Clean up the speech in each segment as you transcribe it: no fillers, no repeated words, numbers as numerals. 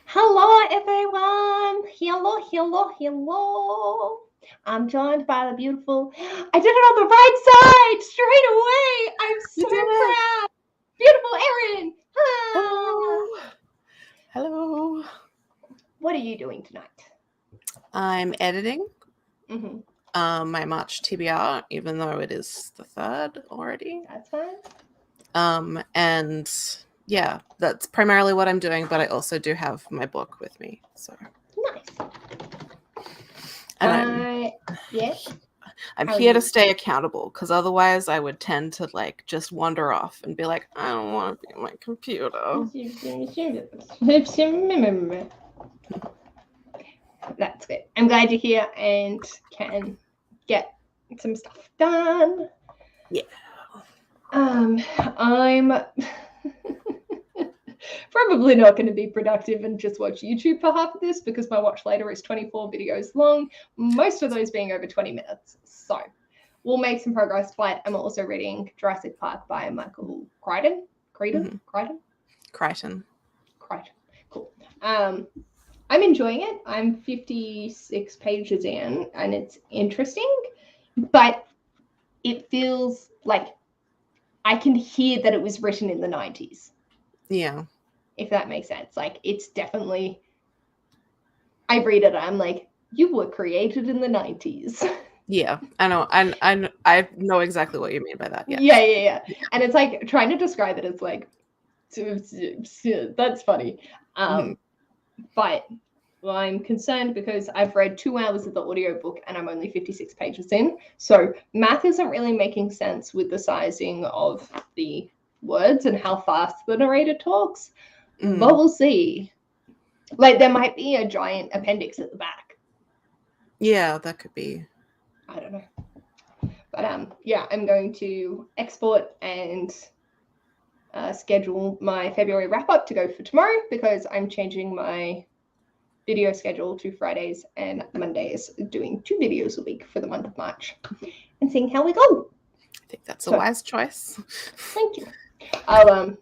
Hello, everyone. Hello, hello, hello. I'm joined by the beautiful. I did it on the right side straight away. I'm You so did it. proud. Beautiful Erin. Hello. Hello. What are you doing tonight? I'm editing Mm-hmm. my March TBR, even though it is the 3rd already. That's fine. And yeah, that's primarily what I'm doing, but I also do have my book with me. So Nice. and Yes. I'm How are here to you? stay accountable, because otherwise I would tend to just wander off and be like, I don't want to be on my computer. That's good. I'm glad you're here and can get some stuff done. Yeah. I'm probably not going to be productive and just watch YouTube for half of this because my watch later is 24 videos long, most of those being over 20 minutes. So we'll make some progress. But I'm also reading Jurassic Park by Michael Crichton. Crichton? Crichton. Cool. I'm enjoying it. I'm 56 pages in and it's interesting, but it feels like I can hear that it was written in the 90s. Yeah. If that makes sense. Like, it's definitely, I read it, I'm like, you were created in the 90s. Yeah, I know. I know exactly what you mean by that. Yeah. Yeah. And it's like trying to describe it as like, that's funny. But I'm concerned because I've read 2 hours of the audiobook and I'm only 56 pages in. So math isn't really making sense with the sizing of the words and how fast the narrator talks. But we'll see. Like, there might be a giant appendix at the back. Yeah, that could be. I don't know. But yeah, I'm going to export and schedule my February wrap up to go for tomorrow because I'm changing my video schedule to Fridays and Mondays, doing 2 videos a week for the month of March and seeing how we go. I think that's a wise choice. Thank you. I'll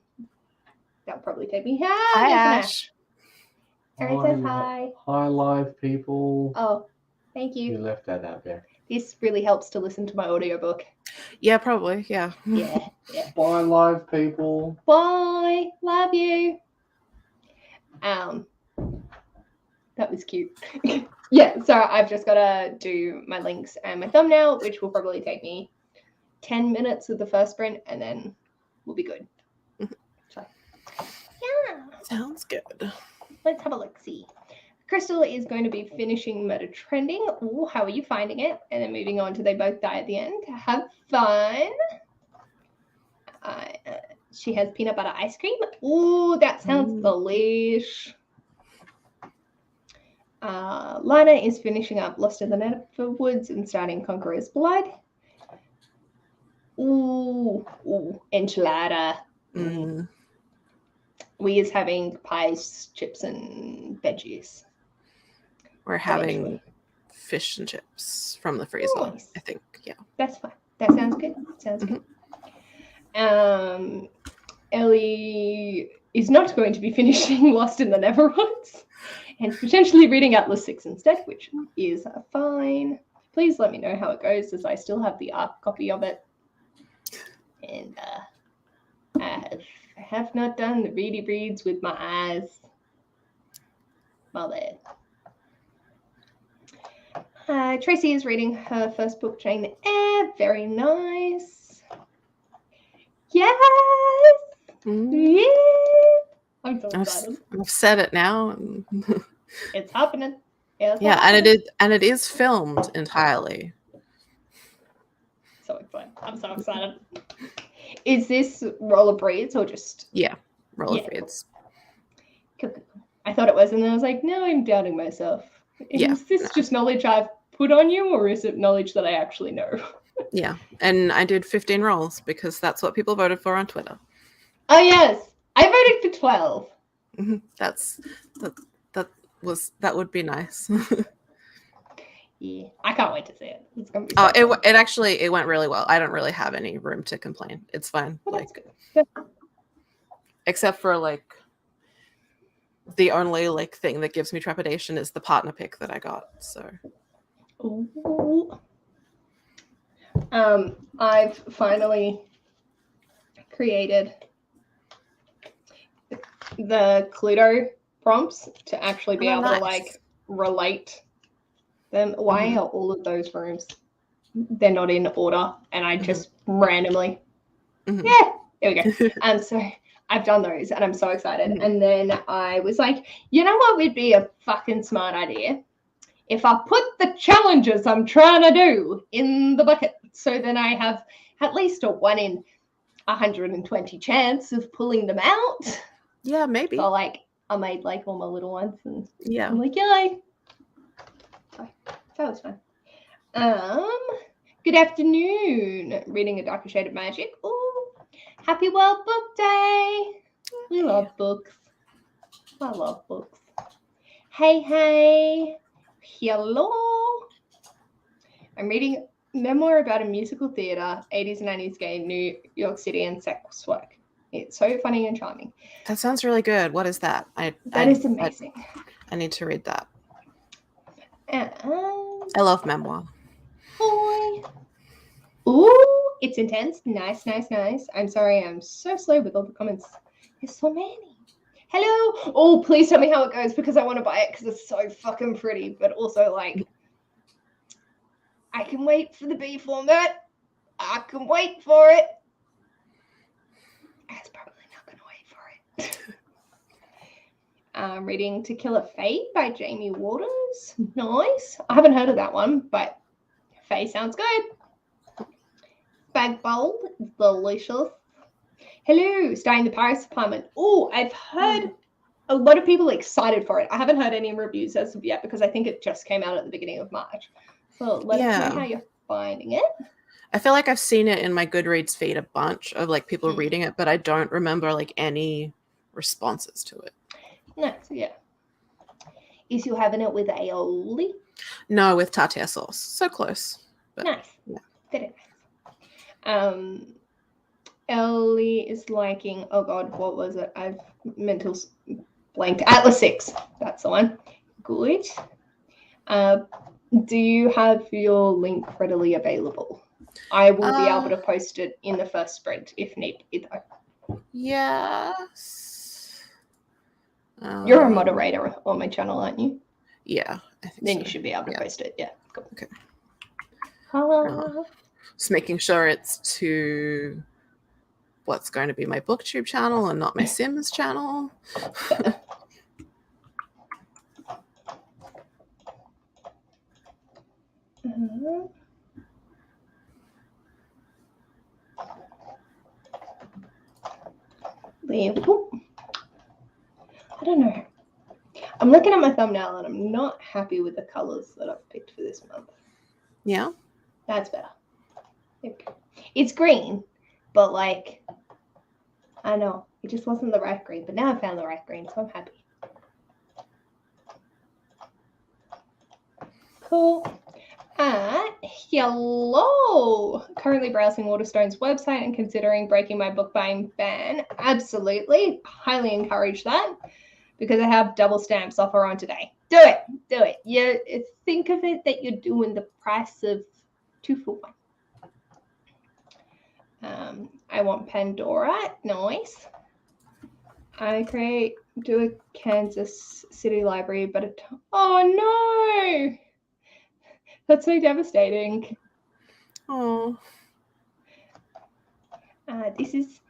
that'll probably take me. Hi, Ash. Erin says hi. Hi, live people. Oh, thank you. You left that out there. This really helps to listen to my audiobook. Yeah, probably. Yeah. Yeah. Bye, live people. Bye. Love you. That was cute. Yeah, so I've just got to do my links and my thumbnail, which will probably take me 10 minutes of the first sprint, and then we'll be good. So, yeah. Sounds good. Let's have a look-see. Crystal is going to be finishing Murder Trending. Ooh, how are you finding it? And then moving on to They Both Die at the End. Have fun. She has peanut butter ice cream. Ooh, that sounds delish. Lana is finishing up Lost in the Neverwoods and starting Conqueror's Blood. Ooh, enchilada. We is having pies, chips, and veggies. We're having fish and chips from the freezer. Nice. I think, yeah. That's fine. That sounds good. Good. Ellie is not going to be finishing Lost in the Neverwoods and potentially reading Atlas 6 instead, which is fine. Please let me know how it goes, as I still have the ARC copy of it. And I have not done the ready reads with my eyes. Well, there. Tracy is reading her first book, Jane Eyre. Very nice. Yes! Yeah! I'm so excited. I've said it now. It's happening. Yeah, and it is filmed entirely. So excited. I'm so excited. Is this Roller Braids or just... Yeah, Roller Braids. Cool. I thought it was, and then I was like, no, I'm doubting myself. Is this just knowledge I've put on you, or is it knowledge that I actually know? Yeah, and I did 15 rolls because that's what people voted for on Twitter. Oh, yes. I voted for 12. That would be nice. Yeah, I can't wait to see it. It's gonna be so fun. It went really well. I don't really have any room to complain. It's fine. Well, that's good. Except for the only like thing that gives me trepidation is the partner pick that I got. So Ooh. I've finally created the Cluedo prompts to actually be Oh, able to nice. like relate them. Why Mhm. are all of those rooms? They're not in order, and I just randomly. Mhm. Yeah, there we go. So I've done those, and I'm so excited. Mhm. And then I was like, you know what would be a fucking smart idea? If I put the challenges I'm trying to do in the bucket, so then I have at least a 1 in 120 chance of pulling them out. Yeah, maybe. So like I made like all my little ones, and Yeah. I'm like, yay! So that was fun. Good afternoon. Reading A Darker Shade of Magic. Ooh, happy World Book Day. We love books. I love books. Hey. Hello. I'm reading a memoir about a musical theatre, 80s and 90s gay in New York City and sex work. It's so funny and charming. That sounds really good. What is that? That is amazing. I need to read that. And I love memoir. boy. Ooh, it's intense. Nice. I'm sorry, I'm so slow with all the comments. There's so many. Hello. Oh, please tell me how it goes because I want to buy it because it's so fucking pretty. But also, like, I can wait for the B format. I can wait for it. I was probably not going to wait for it. I'm reading To Kill a Fae by Jamie Waters. Nice. I haven't heard of that one, but Fae sounds good. Bag bowl, delicious. Hello, starting the Paris Apartment. Oh, I've heard a lot of people excited for it. I haven't heard any reviews as of yet because I think it just came out at the beginning of March. So let us know how you're finding it. I feel like I've seen it in my Goodreads feed a bunch of like people reading it, but I don't remember like any responses to it. Nice, yeah. Is you having it with aioli? No, with tartare sauce. So close. But Nice. yeah. Very nice. Ellie is liking, oh god, what was it? I've mental blanked. Atlas 6. That's the one. Good. Do you have your link readily available? I will be able to post it in the first spread if need be, though. Yes. You're a moderator on my channel, aren't you? Yeah, I think then so. You should be able to post it. Yeah. Cool. Okay. Hello. Just making sure it's to what's going to be my booktube channel and not my Sims channel. I don't know. I'm looking at my thumbnail and I'm not happy with the colors that I've picked for this month. Yeah. That's better. It's green, but like, I know, it just wasn't the right green, but now I found the right green, so I'm happy. Cool. Hello. Currently browsing Waterstone's website and considering breaking my book buying ban. Absolutely. Highly encourage that because I have double stamps offer on today. Do it. You think of it that you're doing the price of 2 for 1. I want Pandora. Nice. I do a Kansas City library, but oh no. That's so devastating. Oh. This is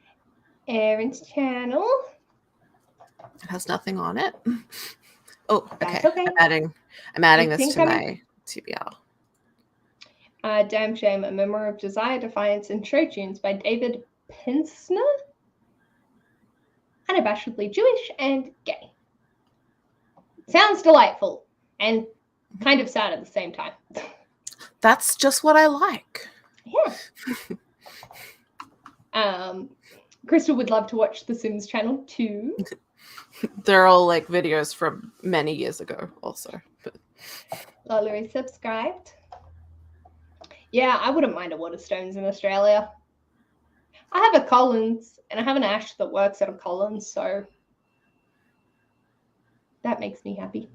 Erin's channel. It has nothing on it. Oh, okay. Okay. I'm adding this to my TBR. Damn Shame, a memoir of desire, defiance, and show tunes by David Pinsner. Unabashedly Jewish and gay. Sounds delightful and kind of sad at the same time. That's just what I like. Yeah. Crystal would love to watch The Sims channel too. They're all like videos from many years ago also. But Lola is subscribed. Yeah, I wouldn't mind a Waterstones in Australia. I have a Collins and I have an Ash that works at a Collins, so That makes me happy.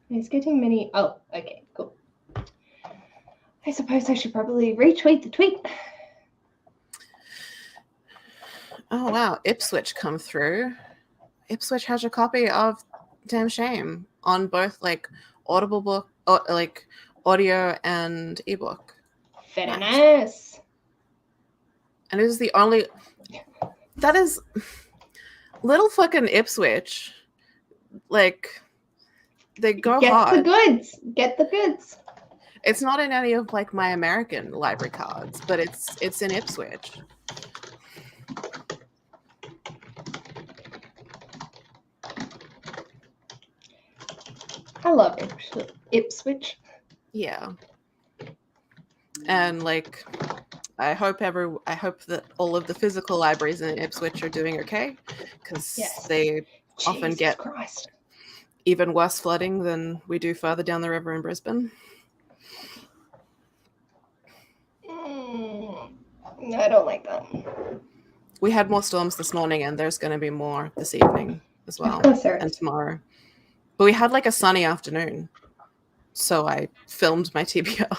It's getting many. Oh, okay, cool. I suppose I should probably retweet the tweet. Oh wow, Ipswich come through. Ipswich has a copy of Damn Shame on both like Audible book, or, like audio and ebook. Very Nice. nice. And it is the only. That is little fucking Ipswich. Like they go Get hard. the goods. Get the goods. It's not in any of like my American library cards, but it's in Ipswich. I love Ipswich. Yeah. And like I hope that all of the physical libraries in Ipswich are doing okay, because Yes. they often Jesus get Christ. even worse flooding than we do further down the river in Brisbane. I don't like that. We had more storms this morning, and there's going to be more this evening as well, Of course there and is. tomorrow. But we had like a sunny afternoon, so I filmed my TBR.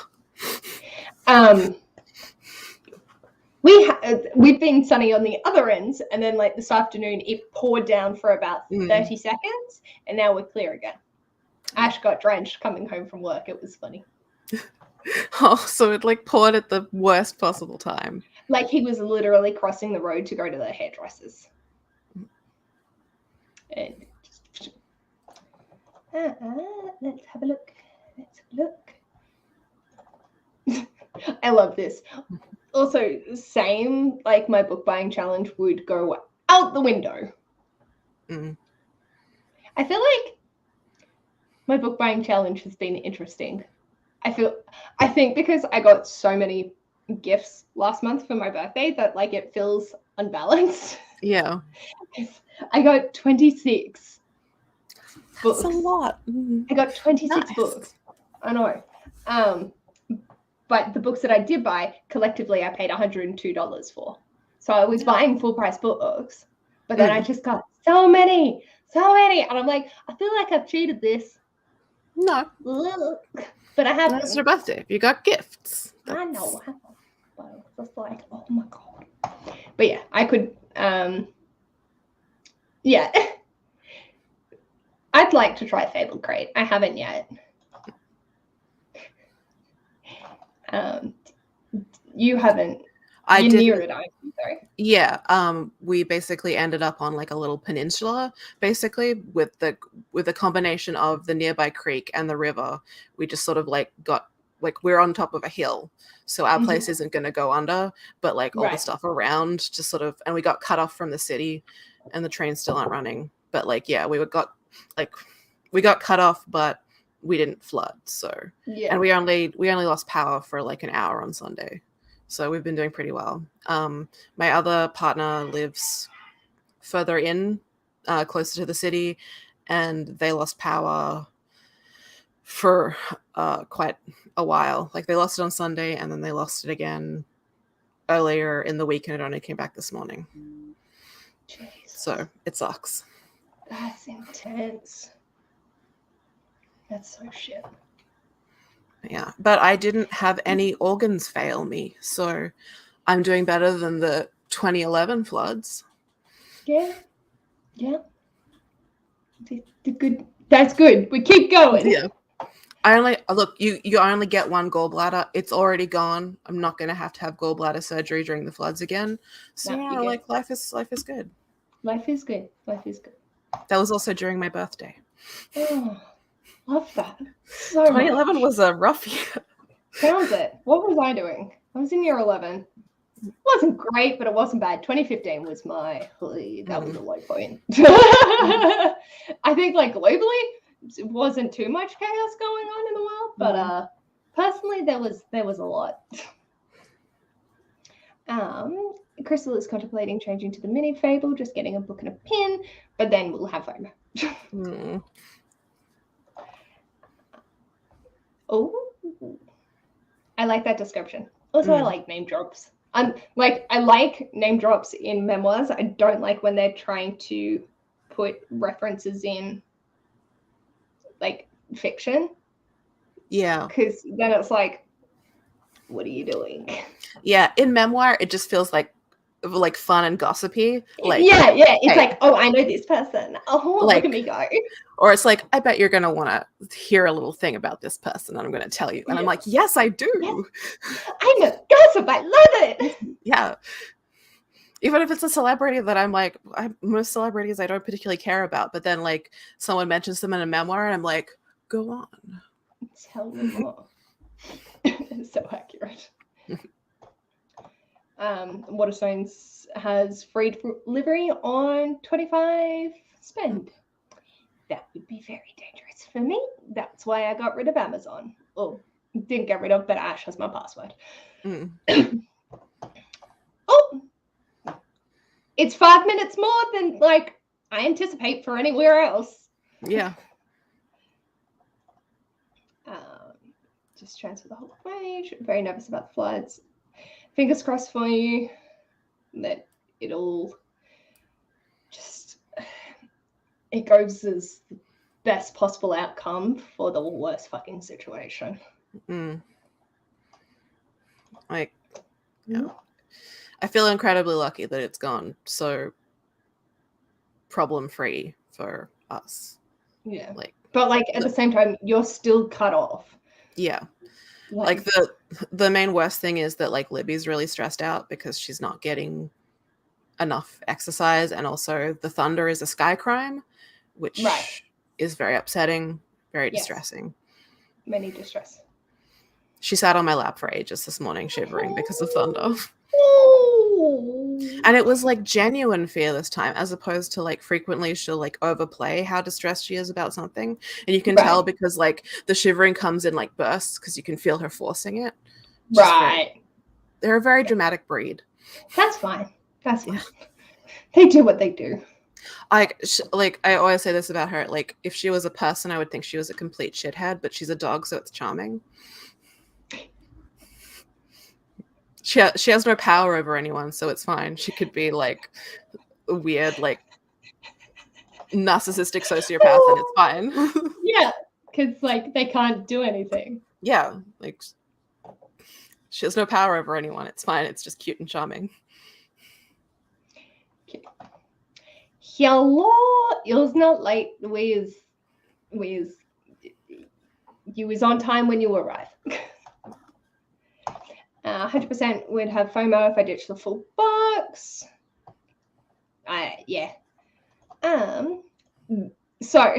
We've been sunny on the other ends, and then like this afternoon it poured down for about 30 seconds, and now we're clear again. Ash got drenched coming home from work. It was funny. Oh, so it like poured at the worst possible time. Like he was literally crossing the road to go to the hairdressers. And just... let's have a look. I love this. Also, same, like my book buying challenge would go out the window. I feel like my book buying challenge has been interesting. I think because I got so many gifts last month for my birthday that like it feels unbalanced. Yeah. I got 26 books. That's a lot. I got 26 Nice. books. I know. But the books that I did buy, collectively I paid $102 for. So I was buying full price books, but then I just got so many. And I'm like, I feel like I've cheated this. No. But I haven't. It's your birthday. You got gifts. I know. But I was just like, oh my God. But yeah, I could, yeah. I'd like to try Fable Crate. I haven't yet. You haven't. You're near it, aren't you? Sorry. Yeah. We basically ended up on like a little peninsula, basically with the combination of the nearby creek and the river. We just sort of like got like we're on top of a hill, so our place isn't going to go under, but like all the stuff around just sort of, and we got cut off from the city, and the trains still aren't running. But like yeah, we got cut off, but we didn't flood. So and we only lost power for like an hour on Sunday. So we've been doing pretty well. My other partner lives further in, closer to the city, and they lost power for quite a while. Like they lost it on Sunday, and then they lost it again earlier in the week, and it only came back this morning. Jeez. So it sucks. That's intense. That's so shit. Yeah, but I didn't have any organs fail me, so I'm doing better than the 2011 floods. Yeah. Good. That's good. We keep going. Yeah. I only look. You only get one gallbladder. It's already gone. I'm not going to have gallbladder surgery during the floods again. So yeah, like life is good. Life is good. That was also during my birthday. Oh, love that. So 2011 was a rough year. Sounds it. What was I doing? I was in year 11. It wasn't great, but it wasn't bad. 2015 was that was a low point. I think like globally, it wasn't too much chaos going on in the world, but personally, there was a lot. Crystal is contemplating changing to the mini Fable, just getting a book and a pin, but then we'll have FOMO. Oh, I like that description. Also, I like name drops. Like, I like name drops in memoirs. I don't like when they're trying to put references in, like, fiction, Yeah. because then it's like, what are you doing? Yeah. In memoir, it just feels like fun and gossipy. Like, yeah, it's hey, like, oh, I know this person. Oh, look like, at me go. or it's like, I bet you're going to want to hear a little thing about this person and I'm going to tell you. And I'm Yeah. like, yes, I do. Yes. I'm a gossip. I love it. Yeah. Even if it's a celebrity that I'm like, most celebrities I don't particularly care about, but then like someone mentions them in a memoir and I'm like, go on. Tell me more. So accurate. Waterstones has free delivery on 25 spend. That would be very dangerous for me. That's why I got rid of Amazon. Or didn't get rid of, but Ash has my password. Oh, it's 5 minutes more than like I anticipate for anywhere else. Yeah. Just transfer the whole page. Very nervous about the floods. Fingers crossed for you that it'll just, it goes as the best possible outcome for the worst fucking situation. Like, yeah. I feel incredibly lucky that it's gone so problem free for us. Yeah. Like, but like at the same time, you're still cut off. Yeah. Like the main worst thing is that like Libby's really stressed out because she's not getting enough exercise, and also the thunder is a sky crime, which is very upsetting, very distressing. Many distress. She sat on my lap for ages this morning shivering because of thunder. Oh. And it was like genuine fear this time, as opposed to like frequently she'll like overplay how distressed she is about something. And you can tell because like the shivering comes in like bursts because you can feel her forcing it. They're a very dramatic breed. That's fine. That's fine. They do what they do. I always say this about her. Like, if she was a person, I would think she was a complete shithead, but she's a dog, so it's charming. She has no power over anyone, so it's fine. She could be like a weird, like narcissistic sociopath, and it's fine. Yeah, because like they can't do anything. Yeah, like she has no power over anyone. It's fine. It's just cute and charming. Okay. Hello, it was not late. You was on time when you arrived. 100% would have FOMO if I ditched the full box. Yeah. So,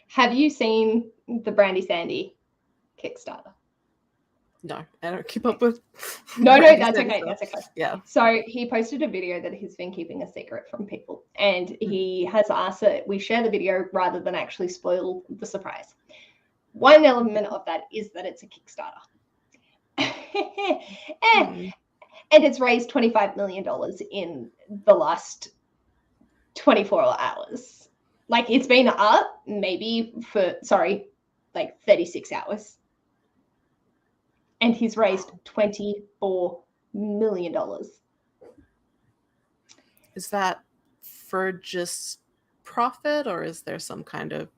have you seen the Brandy Sandy Kickstarter? No, I don't keep up with. No, that's okay. That's okay. Yeah. So he posted a video that he's been keeping a secret from people, and he has asked that we share the video rather than actually spoil the surprise. One element of that is that it's a Kickstarter. And it's raised $25 million in the last 24 hours. Like, it's been up maybe for 36 hours. And he's raised $24 million. Is that for just profit, or is there some kind of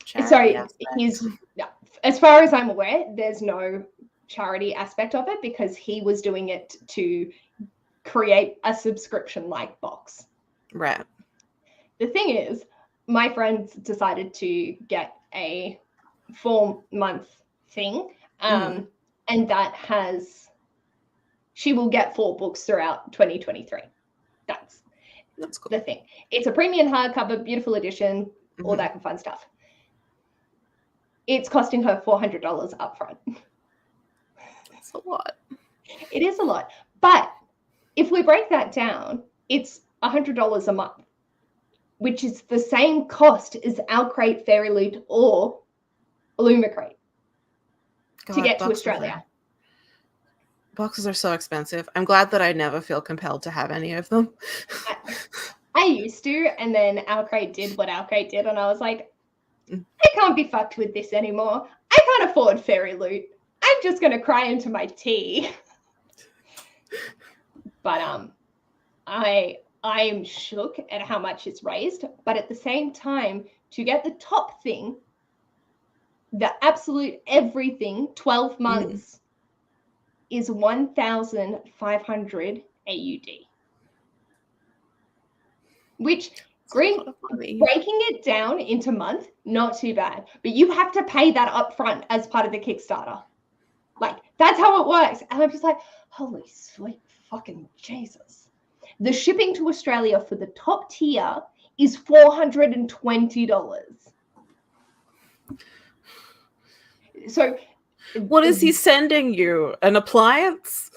charity aspect? As far as I'm aware, there's no charity aspect of it, because he was doing it to create a subscription-like box. Right. The thing is, my friends decided to get a 4-month thing, and that she will get 4 books throughout 2023. That's cool. The thing. It's a premium hardcover, beautiful edition, all that fun stuff. It's costing her $400 upfront. That's a lot. It is a lot. But if we break that down, it's $100 a month, which is the same cost as Owlcrate, Fairy Loot, or Illumicrate to get to Australia. Boxes are so expensive. I'm glad that I never feel compelled to have any of them. I used to, and then Owlcrate did what Owlcrate did, and I was like, I can't be fucked with this anymore. I can't afford Fairy Loot. I'm just going to cry into my tea. But I am shook at how much it's raised. But at the same time, to get the top thing, the absolute everything, 12 months, is 1,500 AUD. Which breaking it down into month, not too bad. But you have to pay that upfront as part of the Kickstarter. Like, that's how it works. And I'm just like, holy sweet fucking Jesus. The shipping to Australia for the top tier is $420. So what is he sending you? An appliance?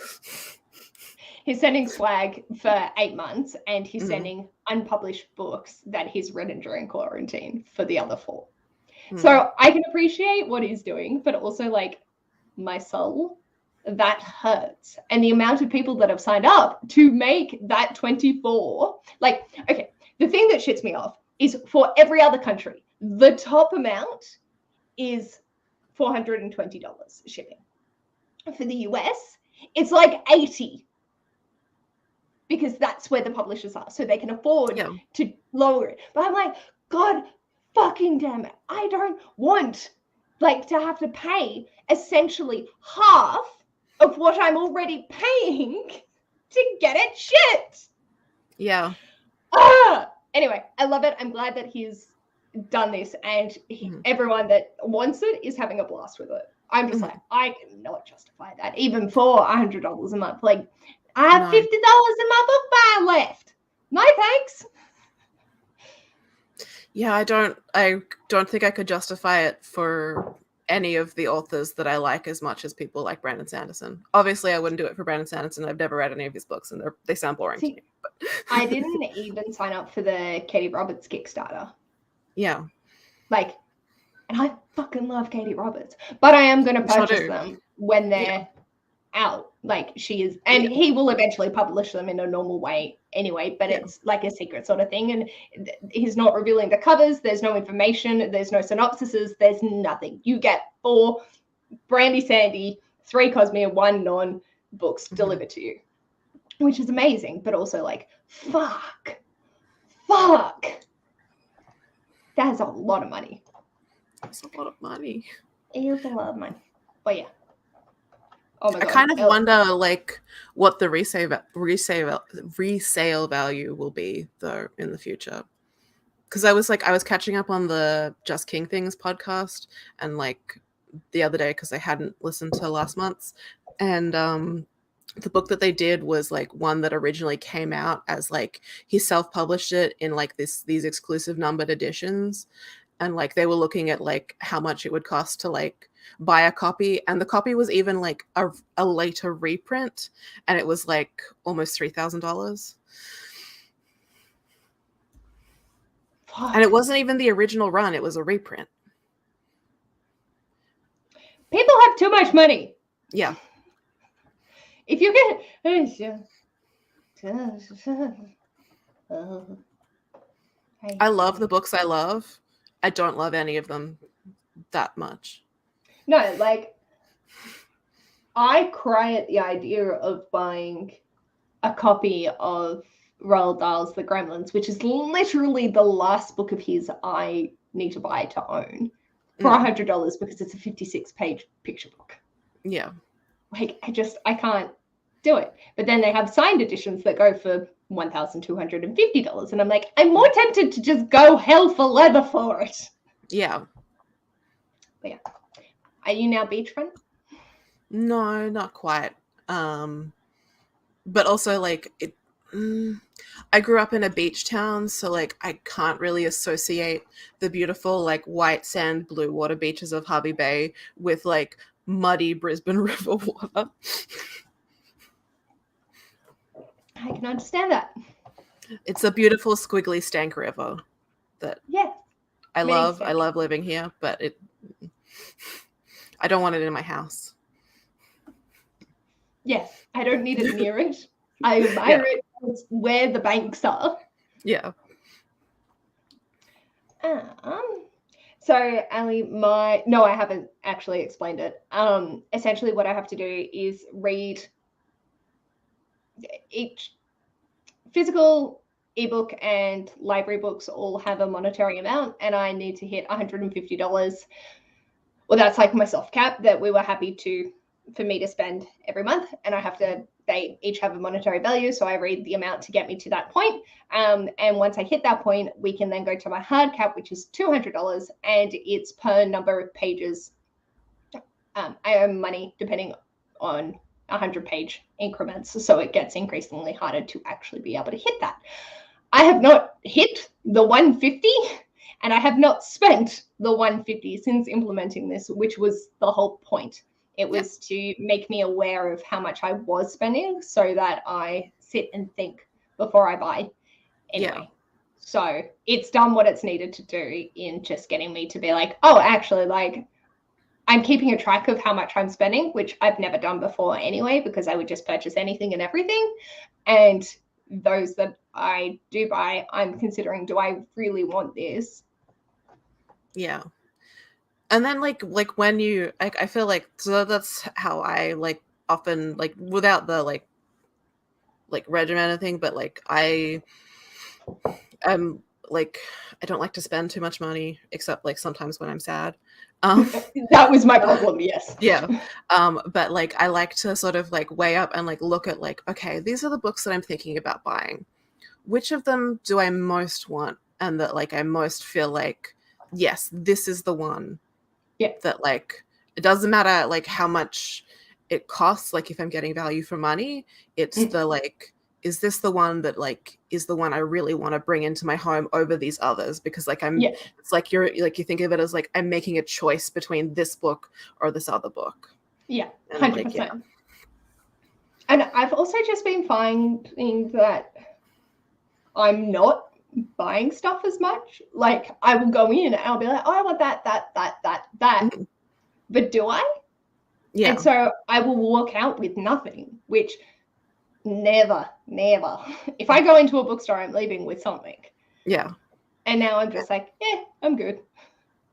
He's sending swag for 8 months, and he's sending unpublished books that he's written during quarantine for the other 4. So I can appreciate what he's doing, but also, like, my soul, that hurts. And the amount of people that have signed up to make that 24, like, okay, the thing that shits me off is for every other country, the top amount is $420 shipping. For the US, it's like $80. Because that's where the publishers are, so they can afford to lower it. But I'm like, God fucking damn it. I don't want, like, to have to pay essentially half of what I'm already paying to get it shipped. Yeah. Anyway, I love it. I'm glad that he's done this, and everyone that wants it is having a blast with it. I'm just like, I cannot justify that, even for $100 a month. Like, I have $50 in my book bag left. No thanks. Yeah, I don't think I could justify it for any of the authors that I like as much as people like Brandon Sanderson. Obviously, I wouldn't do it for Brandon Sanderson. I've never read any of his books, and they sound boring to me. But. I didn't even sign up for the Katie Roberts Kickstarter. Yeah. Like, and I fucking love Katie Roberts, but I am going to purchase them when they're out. Like, she is, and he will eventually publish them in a normal way anyway, but it's like a secret sort of thing, and he's not revealing the covers. There's no information, there's no synopsises, there's nothing. You get 4 Brandy Sandy, 3 Cosmere, 1 non books delivered to you, which is amazing. But also, like, fuck that's a lot of money. That's a lot of money. It is a lot of money. But yeah. Oh my God. I kind of wonder, like, what the resale value will be, though, in the future. Because I was catching up on the Just King Things podcast, and, like, the other day, because I hadn't listened to last month's, and the book that they did was, like, one that originally came out as, like, he self-published it in, like, these exclusive numbered editions, and, like, they were looking at, like, how much it would cost to, like, buy a copy, and the copy was even, like, a later reprint, and it was, like, almost $3,000. And it wasn't even the original run, it was a reprint. People have too much money. Yeah. If you get I love the books I love. I don't love any of them that much. No, like, I cry at the idea of buying a copy of Roald Dahl's The Gremlins, which is literally the last book of his I need to buy to own, for $100 because it's a 56-page picture book. Yeah. Like, I can't do it. But then they have signed editions that go for $1,250. And I'm like, I'm more tempted to just go hell for leather for it. Yeah. But yeah. Are you now beachfront? No, not quite. But also, like, I grew up in a beach town, so, like, I can't really associate the beautiful, like, white sand, blue water beaches of Harvey Bay with, like, muddy Brisbane River water. I can understand that. It's a beautiful, squiggly, stank river that I love. I love living here, but I don't want it in my house. Yes, I don't need it near it. I admire it where the banks are. Yeah. So, Ali, no, I haven't actually explained it. Essentially what I have to do is read each physical ebook and library books all have a monetary amount, and I need to hit $150. Well, that's like my soft cap that we were happy for me to spend every month, and they each have a monetary value, so I read the amount to get me to that point. And once I hit that point, we can then go to my hard cap, which is $200, and it's per number of pages. I earn money depending on 100-page increments, so it gets increasingly harder to actually be able to hit that. I have not hit the 150, and I have not spent the 150 since implementing this, which was the whole point. It was to make me aware of how much I was spending so that I sit and think before I buy anyway. Yeah. So it's done what it's needed to do in just getting me to be like, oh, actually, like, I'm keeping a track of how much I'm spending, which I've never done before anyway, because I would just purchase anything and everything. And those that I do buy, I'm considering, do I really want this? Yeah. And then like when you I feel like, so that's how I like often, like, without the like regimented thing, but like I'm like, I don't like to spend too much money, except like sometimes when I'm sad. That was my problem, yes. Yeah. But like I like to sort of like weigh up and like look at like, okay, these are the books that I'm thinking about buying. Which of them do I most want, and that like I most feel like, yes, this is the one. Yeah. That like, it doesn't matter like how much it costs, like if I'm getting value for money, it's the like, is this the one that like is the one I really want to bring into my home over these others? Because like it's like you think of it as like I'm making a choice between this book or this other book. Yeah, 100%. Like, yeah. And I've also just been finding that I'm not buying stuff as much. Like, I will go in and I'll be like, oh, I want that. Mm-hmm. But do I? Yeah. And so I will walk out with nothing, which never. If I go into a bookstore, I'm leaving with something. Yeah. And now I'm just like, yeah, I'm good.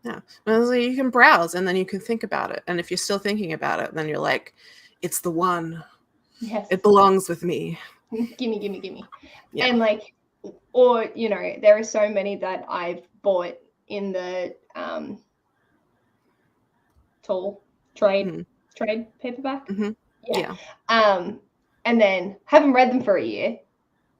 Yeah. So you can browse and then you can think about it. And if you're still thinking about it, then you're like, it's the one. Yes. It belongs with me. Gimme. Yeah. And like, or, you know, there are so many that I've bought in the tall trade paperback. Mm-hmm. Yeah. And then haven't read them for a year.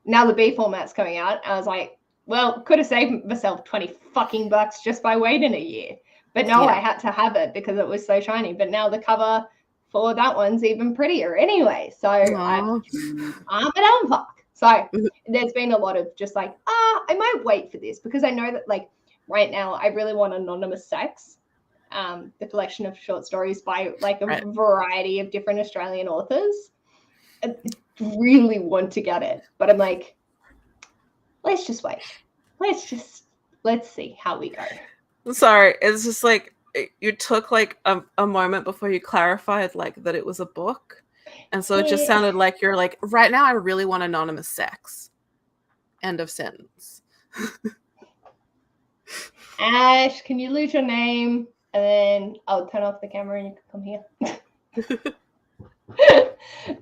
Now the B format's coming out. I was like, well, could have saved myself $20 just by waiting a year. But no, I had to have it because it was so shiny. But now the cover for that one's even prettier anyway. So I'm an unfuck. So there's been a lot of just like, I might wait for this because I know that like right now I really want Anonymous Sex, the collection of short stories by like a variety of different Australian authors. I really want to get it, but I'm like, let's just wait. Let's see how we go. Sorry, it's just like you took like a moment before you clarified like that it was a book, and so it just sounded like you're like, right now I really want Anonymous Sex. End of sentence. Ash, can you lose your name? And then I'll turn off the camera and you can come here.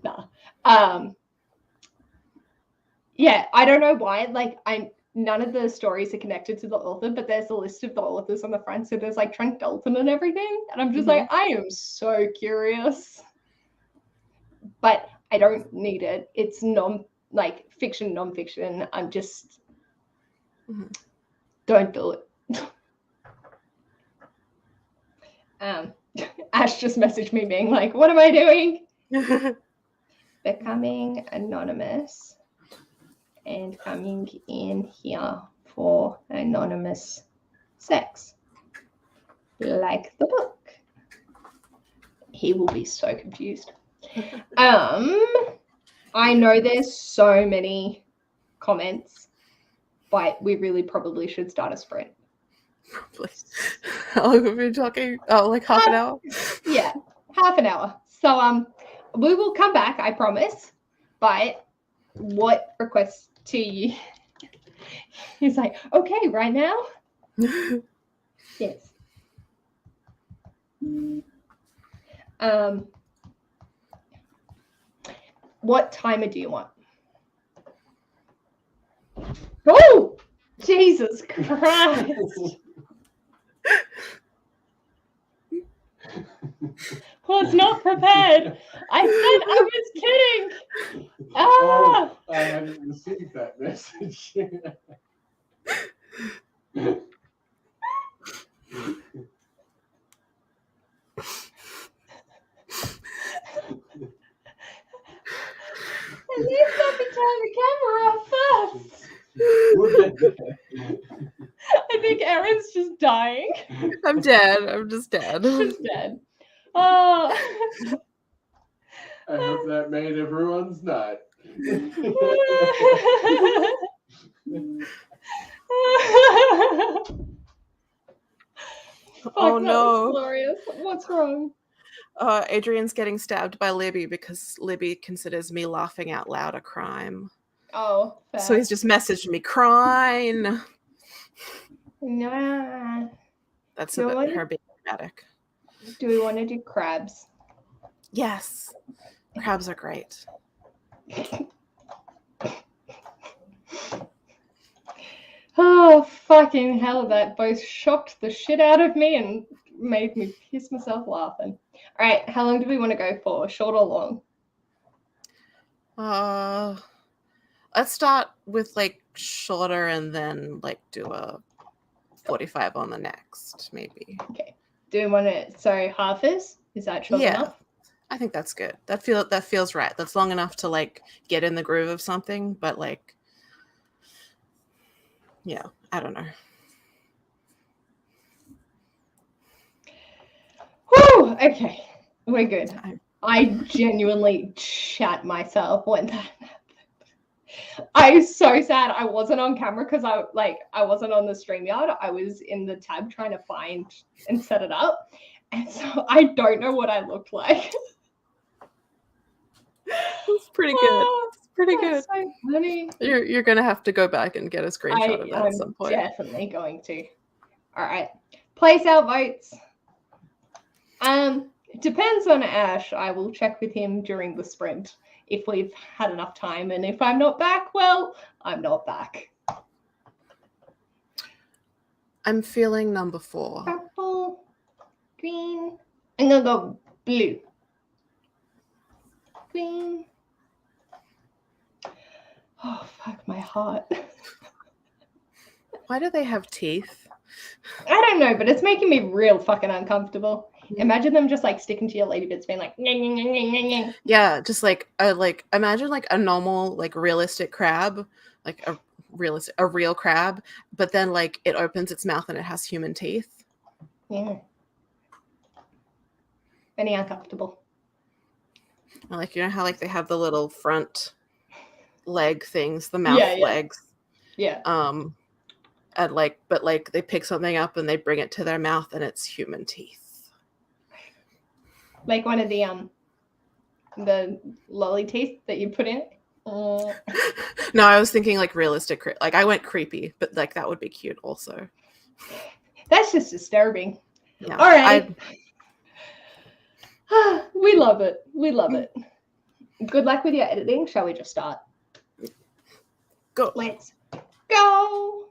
Nah. Yeah, I don't know why. Like, none of the stories are connected to the author, but there's a list of the authors on the front. So there's like Trent Dalton and everything. And I'm just like, I am so curious. But I don't need it. It's fiction, non-fiction. I'm just don't do it. Ash just messaged me being like, what am I doing? Becoming anonymous and coming in here for Anonymous Sex. Like the book. He will be so confused. I know there's so many comments, but we really probably should start a sprint. Please. How long have we been talking? Oh, like half an hour? Yeah, half an hour. So we will come back, I promise. But what requests to you? He's like, okay, right now? Yes. What timer do you want? Oh, Jesus Christ! Was not prepared. I said I was kidding. Ah! Oh, I hadn't received that message. At least let me turn the camera off first. I think Erin's just dying. I'm dead. I'm just dead. She's dead. Oh. I hope that made everyone's night. Fuck, Oh that no. was glorious. What's wrong? Adrian's getting stabbed by Libby because Libby considers me laughing out loud a crime. Oh, fair. So he's just messaged me crying. Nah. That's Do a you bit want her being dramatic. Do we want to do crabs? Yes. Crabs are great. Oh, fucking hell, that both shocked the shit out of me and made me piss myself laughing. All right, how long do we want to go for? Short or long? Let's start with like shorter and then like do a 45 on the next, maybe. Okay. Do we want to, so half is that short enough? I think that's good. That feels right. That's long enough to like get in the groove of something, but like, yeah, I don't know. Whew, okay, we're good. Time. I genuinely shat myself when that happened. I was so sad I wasn't on camera because I wasn't on the StreamYard. I was in the tab trying to find and set it up. And so I don't know what I looked like. It's pretty good. It's pretty good. That's so funny. You're gonna have to go back and get a screenshot of that at some point. Definitely going to. All right. Place our votes. It depends on Ash. I will check with him during the sprint if we've had enough time. And if I'm not back, well, I'm not back. I'm feeling number 4. Purple, green. I'm gonna go blue. Green. Oh, fuck my heart. Why do they have teeth? I don't know, but it's making me real fucking uncomfortable. Imagine them just like sticking to your lady bits, being like, nyeh, nyeh, nyeh, nyeh, nyeh. Yeah, just like imagine like a normal like realistic crab, like a real crab, but then like it opens its mouth and it has human teeth. Yeah. Very uncomfortable. Like, you know how like they have the little front leg things, the mouth legs. Yeah. And like, but like they pick something up and they bring it to their mouth and it's human teeth. Like one of the lolly teeth that you put in. No, I was thinking like realistic, like I went creepy, but like that would be cute also. That's just disturbing. Yeah. All right. We love it. We love it. Good luck with your editing. Shall we just start? Go. Let's go.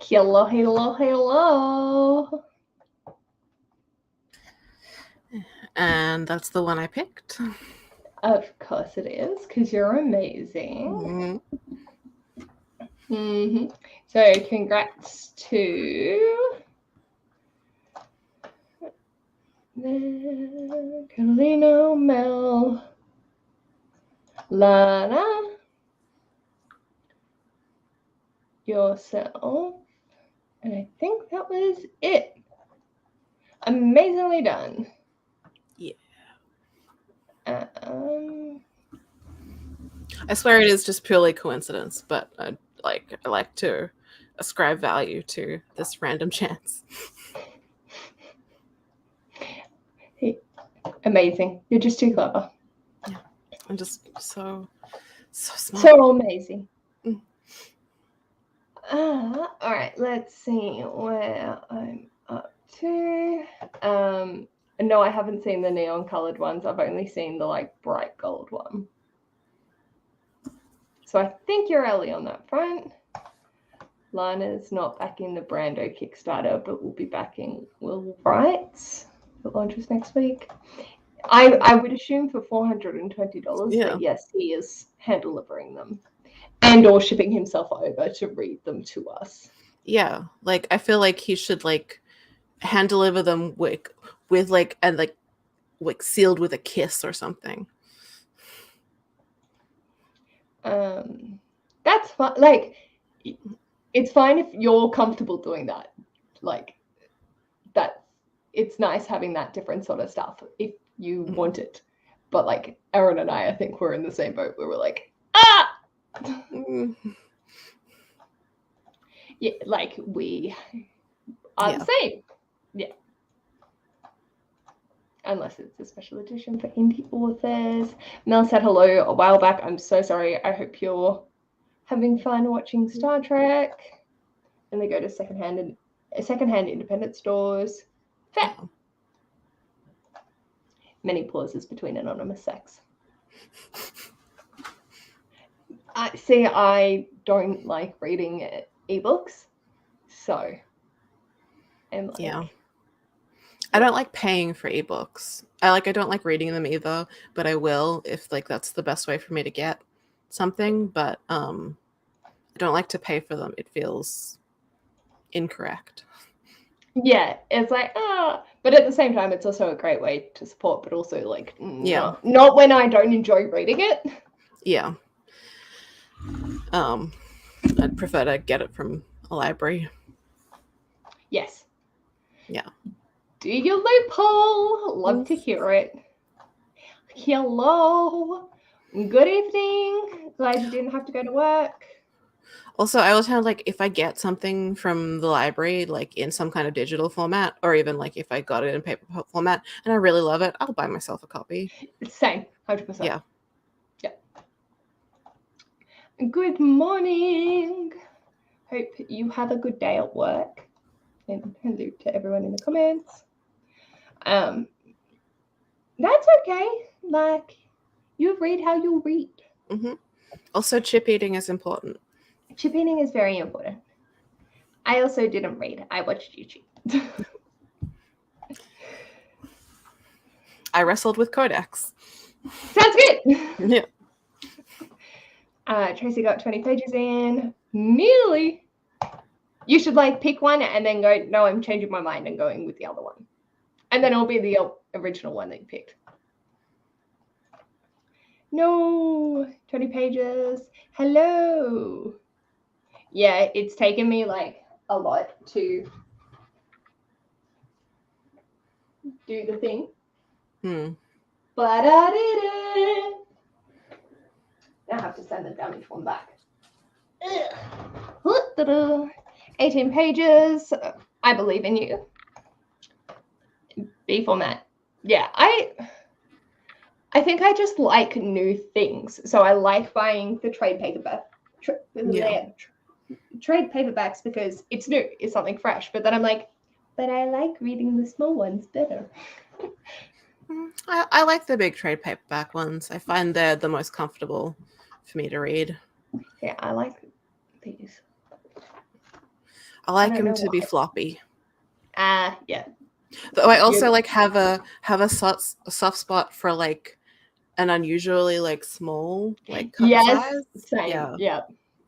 Hello, hello, hello. And that's the one I picked. Of course it is, because you're amazing. Mhm. So congrats to Carolina, Mel, Lana, yourself, and I think that was it. Amazingly done. Yeah. Um, I swear it is just purely coincidence, but I like to ascribe value to this random chance. Amazing. You're just too clever. I'm just so smart. So amazing. Mm. All right, let's see where I'm up to. No, I haven't seen the neon colored ones. I've only seen the like bright gold one. So I think you're Ellie on that front. Lana's not backing the Brando Kickstarter, but will be backing Will Wrights that launches next week. I would assume for $420, Yeah. but yes, he is hand delivering them and or shipping himself over to read them to us. Yeah, like I feel like he should like hand deliver them with like and like sealed with a kiss or something. That's fine. Like, it's fine if you're comfortable doing that. Like, that it's nice having that different sort of stuff if you want it. But like Erin and I think we're in the same boat where we're like, ah. Yeah, like we are the same. Yeah. Unless it's a special edition for indie authors. Mel said hello a while back. I'm so sorry. I hope you're having fun watching Star Trek. And they go to secondhand independent stores. Fair. Many pauses between anonymous sex. I don't like reading ebooks, so I'm like, yeah. I don't like paying for ebooks. I don't like reading them either, but I will if like that's the best way for me to get something. But I don't like to pay for them. It feels incorrect. Yeah, it's like but at the same time, it's also a great way to support, but also like not when I don't enjoy reading it. Yeah. I'd prefer to get it from a library. Yes. Yeah. Do your loophole. Love to hear it. Hello. Good evening. Glad you didn't have to go to work. Also, I was kind of like, if I get something from the library, like in some kind of digital format, or even like if I got it in paper format and I really love it, I'll buy myself a copy. Same, 100%. Yeah. Good morning. Hope you have a good day at work. And hello to everyone in the comments. That's okay. Like, you read how you read. Mm-hmm. Also, chip eating is important. Chip eating is very important. I also didn't read. I watched YouTube. I wrestled with Codex. Sounds good. Yeah. Tracy got 20 pages in. Nearly. You should like pick one and then go, no, I'm changing my mind and going with the other one. And then it'll be the original one that you picked. No, 20 pages. Hello. Yeah, it's taken me like a lot to do the thing. But I did it. I have to send the damaged one back. 18 pages. I believe in you. B format. Yeah, I think I just like new things. So I like buying the trade paperback. Trade paperbacks because it's new, it's something fresh. But then I'm like, but I like reading the small ones better. I like the big trade paperback ones. I find they're the most comfortable for me to read. Yeah, I like these. I like don't them know to be why. floppy. Yeah. Though I also Yeah. like have a soft spot for like an unusually like small like cup Yes, size. same. Yeah, Yeah.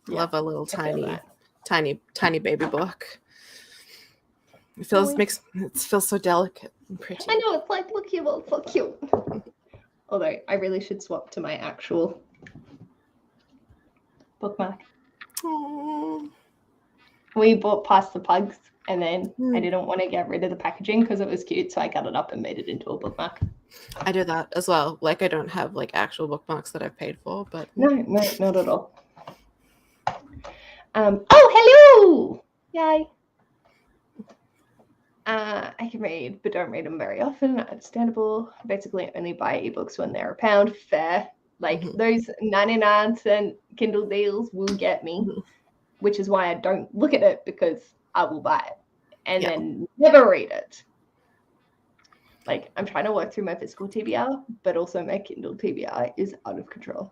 Yeah. love a little I feel that. tiny baby book. It feels so delicate and pretty. I know, it's like, look here, well, it's so cute. Although I really should swap to my actual bookmark. Aww. We bought Past the Pugs, and then I Mm. didn't want to get rid of the packaging because it was cute, so I cut it up and made it into a bookmark. I do that as well. Like I don't have like actual bookmarks that I've paid for, but No, not at all. Oh, hello! Yay. I can read, but don't read them very often. Understandable. Basically, only buy ebooks when they're £1. Fair. Like those 99-cent Kindle deals will get me, which is why I don't look at it, because I will buy it and then never read it. Like, I'm trying to work through my physical TBR, but also my Kindle TBR is out of control.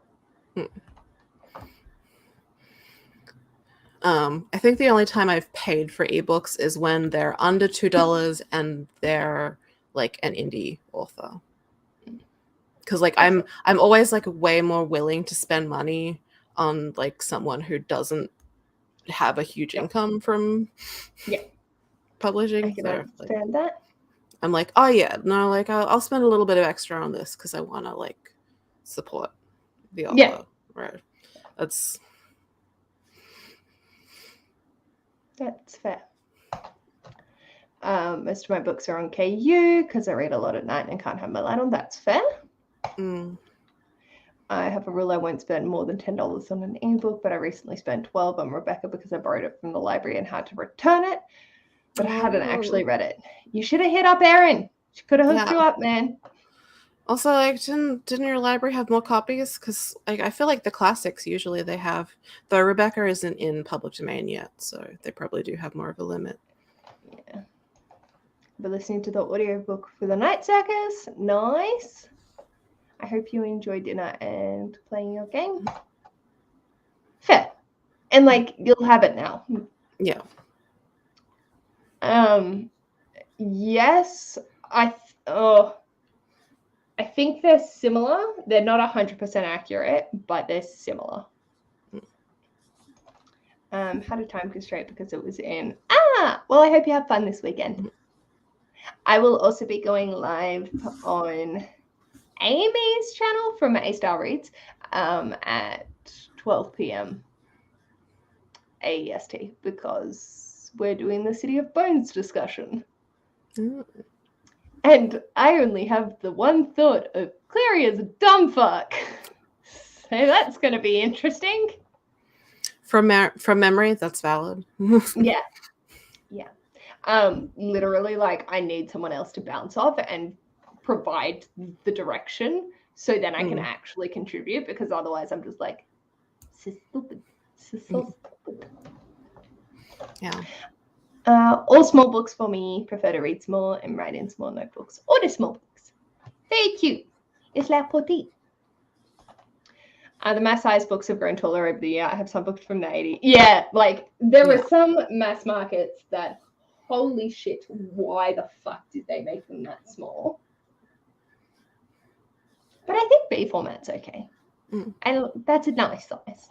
I think the only time I've paid for ebooks is when they're under $2 and they're like an indie author. Because like I'm always like way more willing to spend money on like someone who doesn't have a huge income from publishing. I can understand that. I'm like, oh yeah, no, like I'll spend a little bit of extra on this because I want to like support the author. Yeah. Right. That's fair. Most of my books are on KU because I read a lot at night and can't have my light on. That's fair. I have a rule I won't spend more than $10 on an ebook, but I recently spent $12 on Rebecca because I borrowed it from the library and had to return it, but I hadn't actually read it. You should have hit up Erin. She could have hooked you up, man. Also, like, didn't your library have more copies? Because like, I feel like the classics usually they have, though Rebecca isn't in public domain yet, so they probably do have more of a limit. Yeah. But listening to the audiobook for the Night Circus, nice. I hope you enjoy dinner and playing your game. Fair. And like, you'll have it now. Yeah. Yes, I think they're similar. They're not 100% accurate, but they're similar. Had a time constraint because it was in. Well, I hope you have fun this weekend. I will also be going live on Amy's channel from A-Star Reads at 12 p.m. AEST because we're doing the City of Bones discussion. And I only have the one thought of Clary as a dumb fuck. So that's going to be interesting. From memory, that's valid. Yeah. Literally, like, I need someone else to bounce off and provide the direction so then I can actually contribute, because otherwise I'm just like, this is stupid. This is so stupid. Yeah. All small books for me. Prefer to read small and write in small notebooks. Or the small books. Very cute. It's la petite. The mass size books have grown taller over the year. I have some books from the 80s. Yeah, like there were some mass markets that, holy shit, why the fuck did they make them that small? But I think B format's okay. And that's a nice size.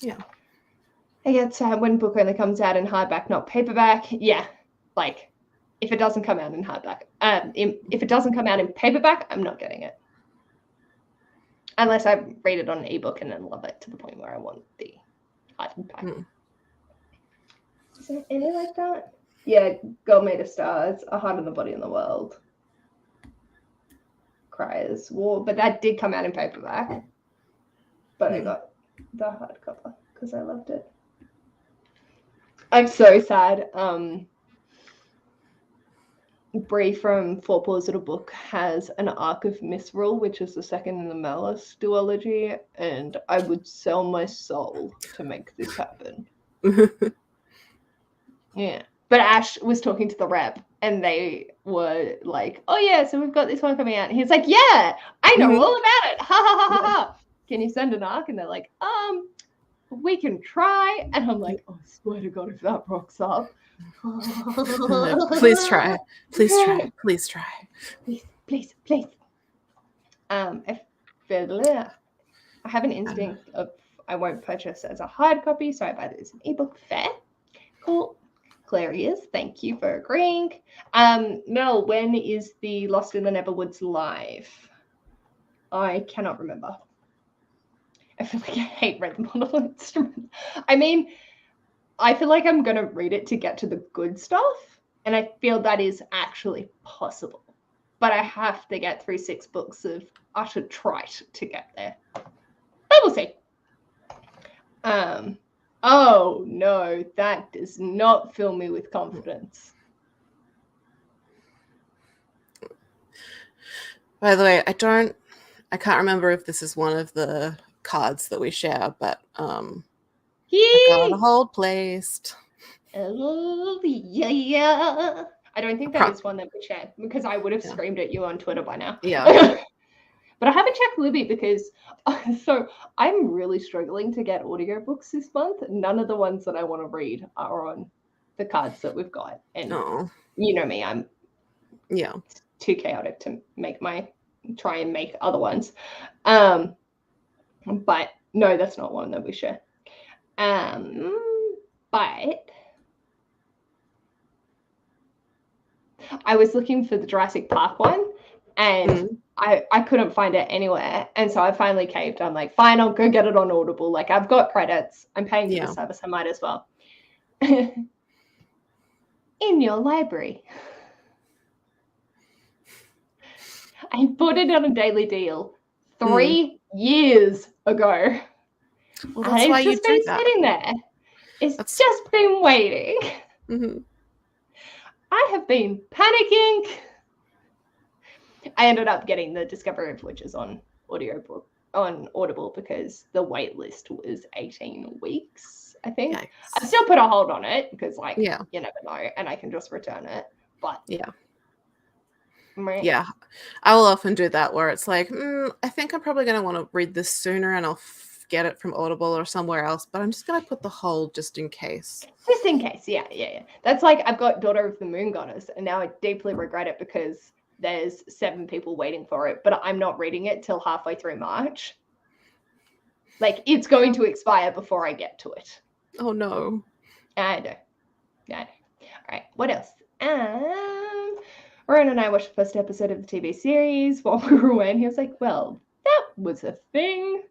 Yeah. I get sad when book only comes out in hardback, not paperback. Yeah, like if it doesn't come out in hardback, if it doesn't come out in paperback, I'm not getting it. Unless I read it on an ebook and then love it to the point where I want the hardback. Is there any like that? Yeah, God Made of Stars, A Heart in the Body in the World. Cries War, but that did come out in paperback. But I got the hardcover because I loved it. I'm so sad. Bree from Four Paws Little Book has an arc of Misrule, which is the second in the Malice duology, and I would sell my soul to make this happen. Yeah. But Ash was talking to the rep, and they were like, oh yeah, so we've got this one coming out. And he's like, yeah, I know all about it. Ha ha ha ha ha. Can you send an arc? And they're like, we can try. And I'm like, oh, I swear to God, if that rocks up, Please try. Please try. Please try. Please. I have an instinct of I won't purchase as a hard copy, so I buy this as an ebook. Fair. Cool. Clarius, thank you for agreeing. Mel, when is the Lost in the Neverwoods live? I cannot remember. I feel like I hate Read the Model Instrument. I mean, I feel like I'm going to read it to get to the good stuff, and I feel that is actually possible. But I have to get through 6 books of utter trite to get there. But we'll see. Oh, no, that does not fill me with confidence. By the way, I can't remember if this is one of the cards that we share, but I got a hold placed. Oh, yeah. I don't think that is one that we share because I would have screamed at you on Twitter by now. Yeah. But I haven't checked Libby because so I'm really struggling to get audiobooks this month. None of the ones that I want to read are on the cards that we've got. And you know me, I'm too chaotic to try and make other ones. But no, that's not one that we share. But I was looking for the Jurassic Park one and I couldn't find it anywhere. And so I finally caved. I'm like, fine, I'll go get it on Audible. Like, I've got credits. I'm paying for the service. I might as well. In your library. I bought it on a daily deal 3 years ago. Well, that's why you do that. Sitting there. It's just been waiting. Mm-hmm. I have been panicking. I ended up getting the Discovery of Witches on Audible because the wait list was 18 weeks, I think. Yikes. I still put a hold on it because, you never know, and I can just return it. But yeah, I will often do that where it's like, I think I'm probably going to want to read this sooner, and I'll get it from Audible or somewhere else, but I'm just going to put the hold just in case. Just in case, yeah. That's like I've got Daughter of the Moon Goddess, and now I deeply regret it because there's 7 people waiting for it, but I'm not reading it till halfway through March. Like, it's going to expire before I get to it. Oh, no. I know. All right, what else? Ryan and I watched the first episode of the TV series while we were away, and he was like, well, that was a thing.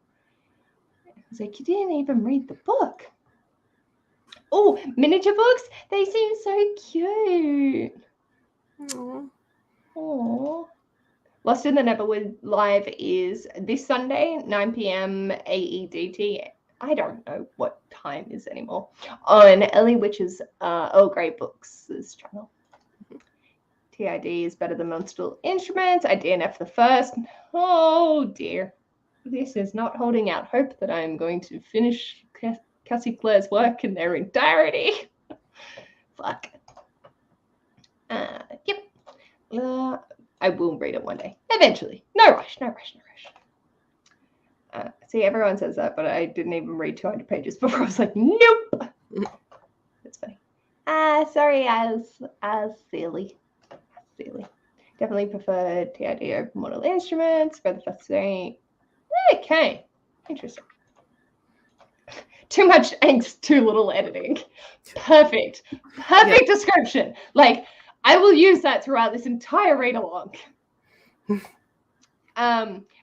I was like, you didn't even read the book. Oh, miniature books? They seem so cute. Aww. Lost in the Neverwoods live is this Sunday, 9 p.m. AEDT. I don't know what time is anymore. On Ellie Witch's Earl Grey Books' channel. TID is better than Musical Instruments. I DNF the first. Oh dear. This is not holding out hope that I am going to finish Cassie Clare's work in their entirety. Fuck. Yep. I will read it one day. Eventually. No rush. See, everyone says that, but I didn't even read 200 pages before I was like, nope. That's funny. Sorry, as silly. Definitely prefer TID over Model Instruments for the first thing. Okay. Interesting. Too much angst, too little editing. Perfect description. Like, I will use that throughout this entire read along.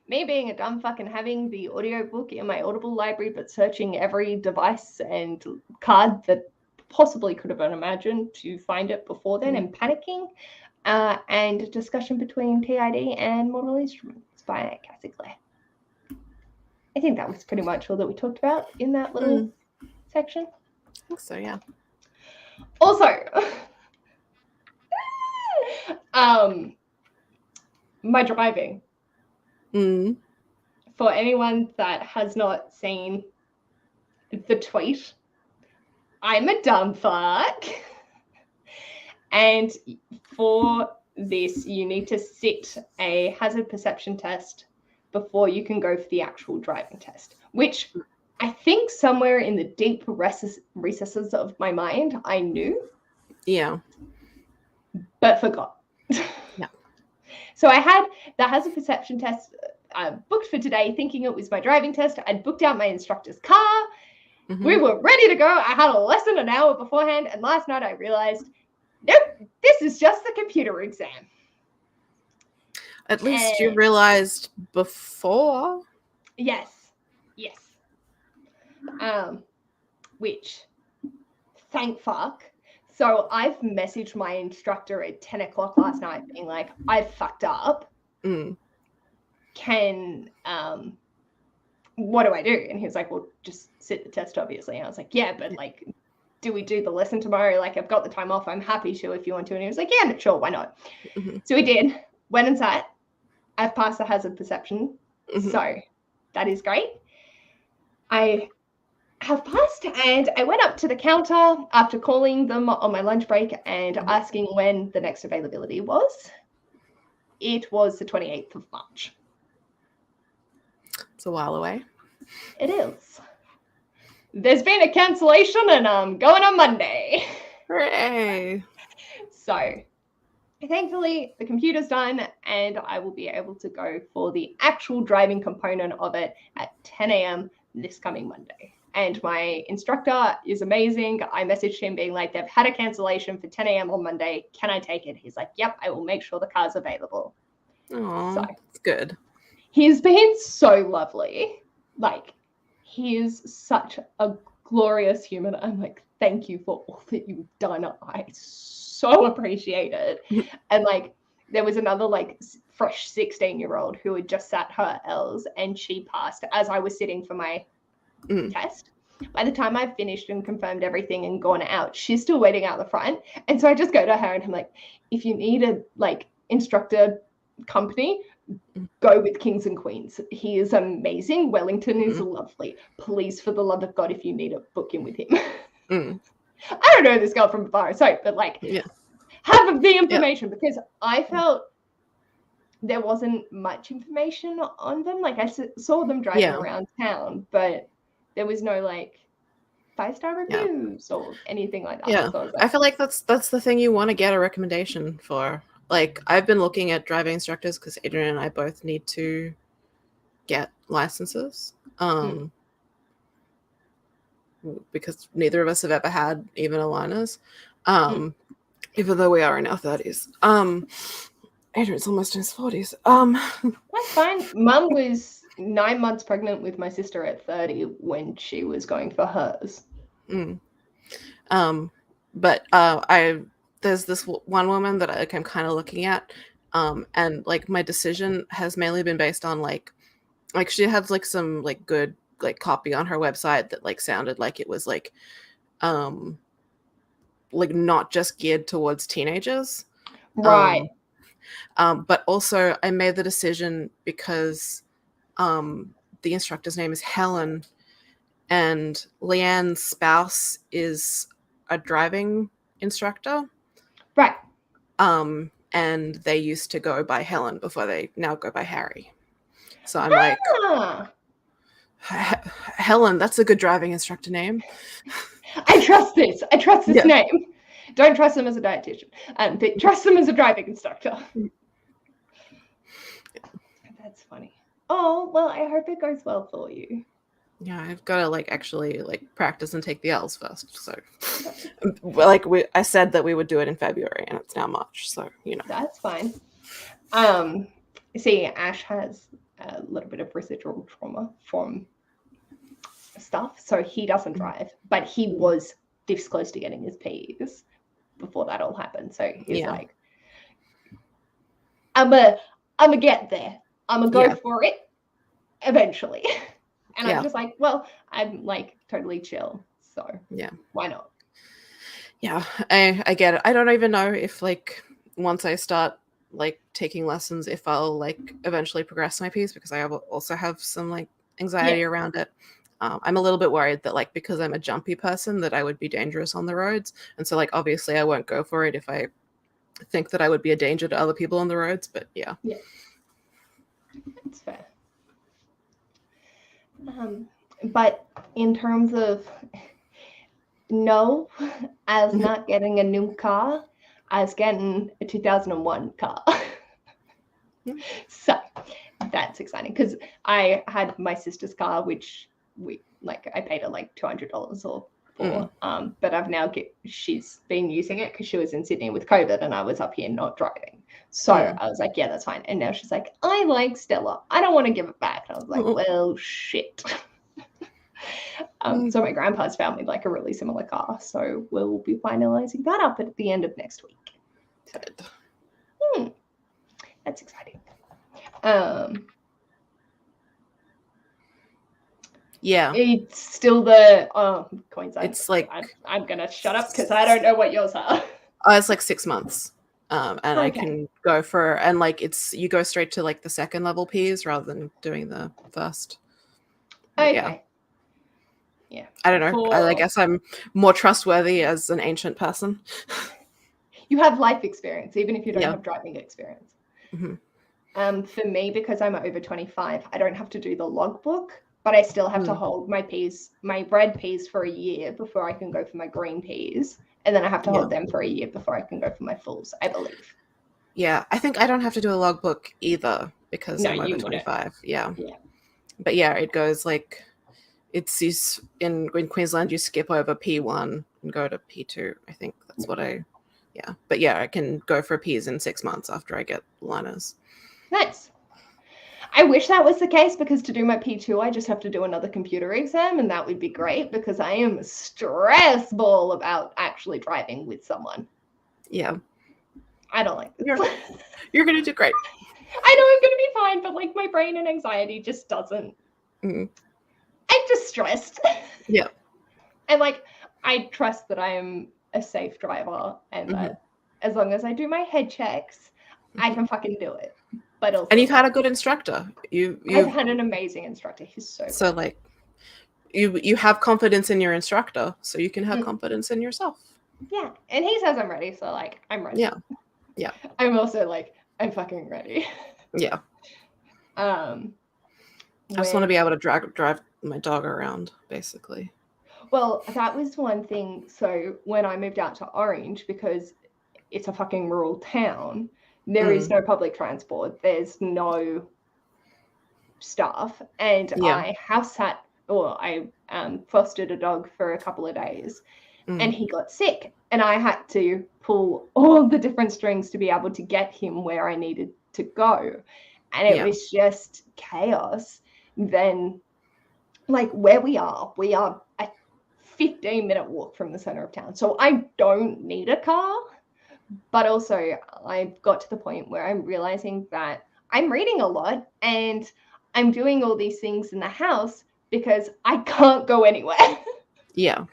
Me being a dumb fuck and having the audiobook in my Audible library, but searching every device and card that possibly could have been imagined to find it before then and panicking. And discussion between TID and Model Instruments by Cassie Clare. I think that was pretty much all that we talked about in that little section. I think so, yeah. Also, my driving. For anyone that has not seen the tweet, I'm a dumb fuck. And for this, you need to sit a hazard perception test before you can go for the actual driving test, which I think somewhere in the deep recesses of my mind, I knew. Yeah. but forgot. Yeah. So I had the hazard perception test booked for today, thinking it was my driving test. I'd booked out my instructor's car. Mhm. We were ready to go. I had a lesson an hour beforehand, and last night I realized, nope, this is just the computer exam. At least you And- realized before. Yes. Which, thank fuck. So I've messaged my instructor at 10 o'clock last night being like, I fucked up. Mm. What do I do? And he was like, well, just sit the test, obviously. And I was like, yeah, but like, do we do the lesson tomorrow? Like, I've got the time off. I'm happy to if you want to. And he was like, yeah, sure, why not? Mm-hmm. So we did. Went and sat. I've passed the hazard perception. Mm-hmm. So that is great. I have passed, and I went up to the counter after calling them on my lunch break and asking when the next availability was. It was the 28th of March. It's a while away. It is. There's been a cancellation, and I'm going on Monday. Hooray! So thankfully the computer's done, and I will be able to go for the actual driving component of it at 10 a.m. this coming Monday. And my instructor is amazing. I messaged him being like, they've had a cancellation for 10 a.m. on Monday. Can I take it? He's like, yep, I will make sure the car's available. Oh, So it's good. he's been so lovely. Like, he is such a glorious human. I'm like, thank you for all that you've done. I so appreciate it. And like, there was another like fresh 16-year-old who had just sat her L's, and she passed as I was sitting for my test. By the time I finished and confirmed everything and gone out, she's still waiting out the front. And so I just go to her and I'm like, if you need a like instructor company, go with Kings and Queens. He is amazing. Wellington is lovely. Please, for the love of God, if you need a book in with him. I don't know this girl from Bar Soap, but like, have the information, because I felt there wasn't much information on them. Like, I saw them driving around town, but there was no like 5-star reviews or anything like that. Yeah, So I feel like that's the thing you want to get a recommendation for. Like, I've been looking at driving instructors because Adrian and I both need to get licenses. Because neither of us have ever had even aligners. Even though we are in our 30s. Adrian's almost in his 40s. That's fine. Mum was 9 months pregnant with my sister at 30 when she was going for hers. But there's this one woman that I'm kind of looking at, and like my decision has mainly been based on like she has like some like good like copy on her website that like sounded like it was like not just geared towards teenagers, right? But also I made the decision because the instructor's name is Helen, and Leanne's spouse is a driving instructor. Right. And they used to go by Helen before they now go by Harry. So I'm like, Helen, that's a good driving instructor name. I trust this. I trust this name. Don't trust them as a dietitian, but trust them as a driving instructor. That's funny. Oh, well, I hope it goes well for you. Yeah, I've got to like actually like practice and take the L's first. So, like I said that we would do it in February, and it's now March. So that's fine. See, Ash has a little bit of residual trauma from stuff, so he doesn't drive, but he was this close to getting his P's before that all happened. So he's like, I'm a get there. I'm a go for it eventually. And I'm just like, well, I'm like totally chill. So why not? Yeah, I get it. I don't even know if like once I start like taking lessons, if I'll like eventually progress my P's, because I also have some like anxiety around it. I'm a little bit worried that like because I'm a jumpy person that I would be dangerous on the roads. And so like obviously I won't go for it if I think that I would be a danger to other people on the roads. But yeah. That's fair. But in terms of No, I was Mhm. not getting a new car. I was getting a 2001 car. Mm. So that's exciting because I had my sister's car, which I paid her like $200 or for. But she's been using it because she was in Sydney with COVID and I was up here not driving. So I was like, yeah, that's fine. And now she's like, I like Stella. I don't want to give it back. And I was like, well, shit. So my grandpa's found me like a really similar car. So we'll be finalizing that up at the end of next week. So, that's exciting. Yeah. It's still the coins. It's like I'm gonna shut up because I don't know what yours are. it's like 6 months. And I Okay. can go for, and like you go straight to like the second level Ps rather than doing the first. But Okay. Yeah. I don't know. I guess I'm more trustworthy as an ancient person. You have life experience, even if you don't Yeah. have driving experience. Mhm. For me, because I'm over 25, I don't have to do the logbook, but I still have to hold my red peas for a year before I can go for my green peas. And then I have to hold them for a year before I can go for my fulls, I believe. Yeah, I think I don't have to do a logbook either because I'm over 25. Yeah. But yeah, it goes like it's in Queensland you skip over P1 and go to P2. I think that's what But yeah, I can go for Ps in 6 months after I get liners. Nice. I wish that was the case because to do my P2, I just have to do another computer exam, and that would be great because I am a stress ball about actually driving with someone. Yeah. I don't like this. You're going to do great. I know I'm going to be fine, but like my brain and anxiety just doesn't. I'm just stressed. Yeah. And like I trust that I am a safe driver and that as long as I do my head checks, I can fucking do it. But also, and you've had a good instructor. I've had an amazing instructor. He's so good. Like you have confidence in your instructor, so you can have confidence in yourself. Yeah, and he says I'm ready, so like I'm ready. Yeah. I'm also like I'm fucking ready. Yeah. I just want to be able to drive my dog around, basically. Well, that was one thing. So when I moved out to Orange, because it's a fucking rural town, there is no public transport. There's no stuff. And I fostered a dog for a couple of days and he got sick. And I had to pull all the different strings to be able to get him where I needed to go. And it was just chaos. Then, like where we are a 15-minute walk from the center of town. So I don't need a car. But also, I've got to the point where I'm realizing that I'm reading a lot and I'm doing all these things in the house because I can't go anywhere. Yeah.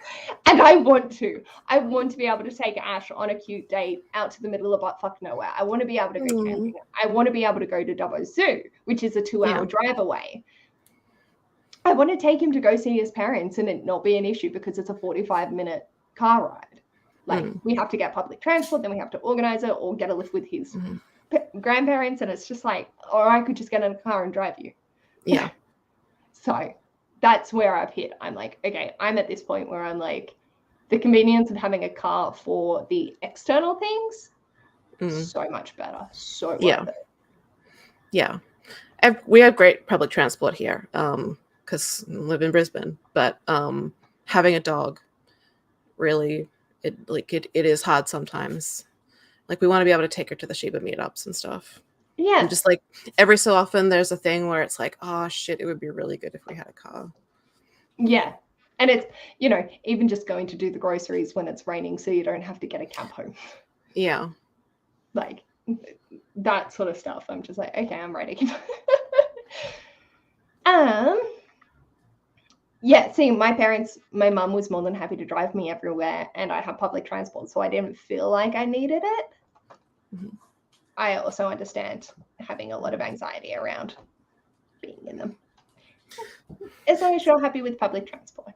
And I want to be able to take Ash on a cute date out to the middle of buttfuck nowhere. I want to be able to go camping. I want to be able to go to Dubbo Zoo, which is a 2-hour drive away. I want to take him to go see his parents and it not be an issue because it's a 45-minute car ride. Like we have to get public transport, then we have to organize it or get a lift with his grandparents. And it's just like, or I could just get in a car and drive you. Yeah. So that's where I've hit. I'm like, okay, I'm at this point where I'm like, the convenience of having a car for the external things, so much better. So worth it. Yeah. We have great public transport here because I live in Brisbane. But having a dog really, it is hard sometimes. Like we want to be able to take her to the Shiba meetups and stuff. Yeah. And just like every so often there's a thing where it's like, oh shit, it would be really good if we had a car. Yeah. And it's, even just going to do the groceries when it's raining so you don't have to get a cab home. Yeah. Like that sort of stuff. I'm just like, okay, I'm ready. Yeah, see, my mum was more than happy to drive me everywhere and I have public transport, so I didn't feel like I needed it. I also understand having a lot of anxiety around being in them. As long as you're happy with public transport.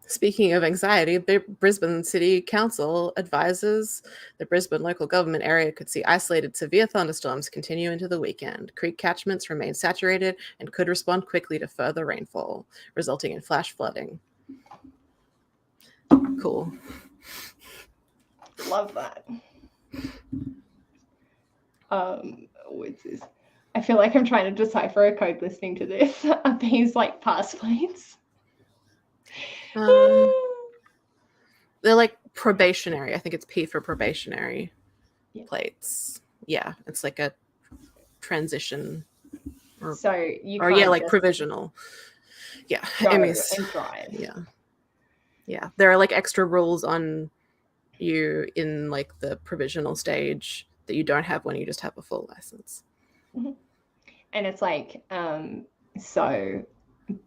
Speaking of anxiety, the Brisbane City Council advises the Brisbane local government area could see isolated severe thunderstorms continue into the weekend. Creek catchments remain saturated and could respond quickly to further rainfall, resulting in flash flooding. cool. Love that. What's this? I feel like I'm trying to decipher a code listening to this. Are these like pass plates? They're like probationary. I think it's P for probationary plates. Yeah, it's like a transition. So you or can't yeah, like just provisional. Yeah, go Emmy's. and drive. Yeah. There are like extra rules on you in like the provisional stage that you don't have when you just have a full license. And it's like, so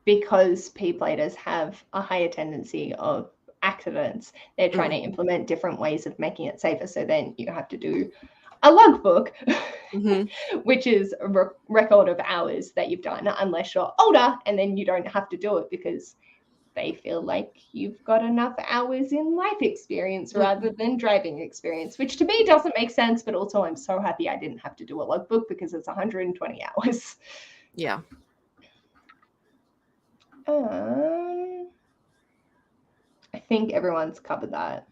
because P-platers have a higher tendency of accidents, they're trying to implement different ways of making it safer. So then you have to do a logbook, which is a record of hours that you've done, unless you're older, and then you don't have to do it because they feel like you've got enough hours in life experience rather than driving experience, which to me doesn't make sense. But also I'm so happy I didn't have to do a logbook because it's 120 hours. Yeah. I think everyone's covered that.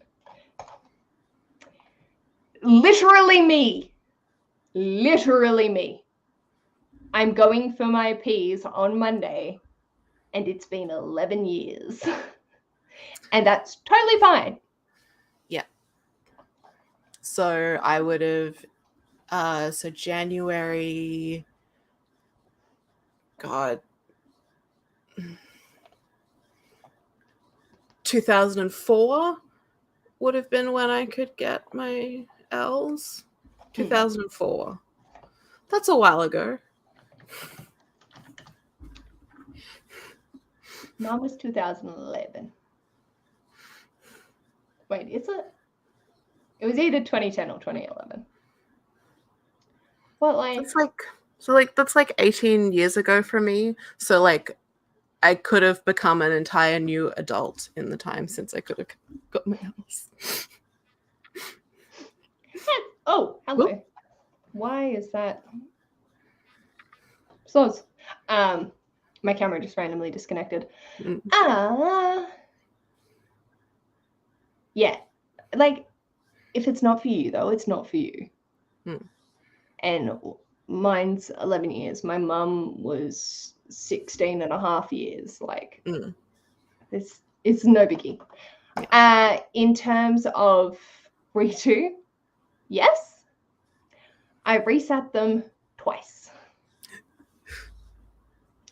Literally me. I'm going for my P's on Monday, and it's been 11 years. And that's totally fine. Yeah. So I would have, so January, God, 2004 would have been when I could get my L's. 2004. That's a while ago. Mine was 2011. Wait, is it? It was either 2010 or 2011. What, like? That's like 18 years ago for me. So like I could have become an entire new adult in the time since I could have got my L's. Oh, hello. Whoop. Why is that? So, my camera just randomly disconnected. Yeah, like if it's not for you though, it's not for you. And mine's 11 years. My mum was 16 and a half years. Like this is no biggie. In terms of redo, yes, I resat them twice.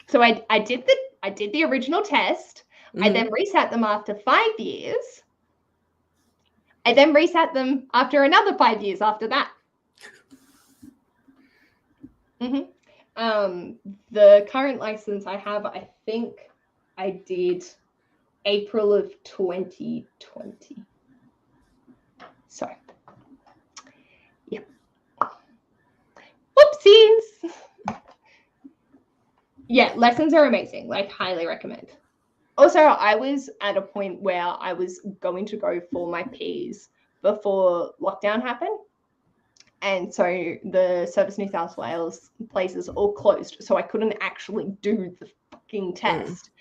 So I did the original test. I then resat them after 5 years. I then resat them after another 5 years after that. The current license I have, I think I did April of 2020. So, yeah. Whoopsies. Yeah, lessons are amazing. Like, highly recommend. Also, I was at a point where I was going to go for my P's before lockdown happened. And so the Service New South Wales places all closed. So I couldn't actually do the fucking test.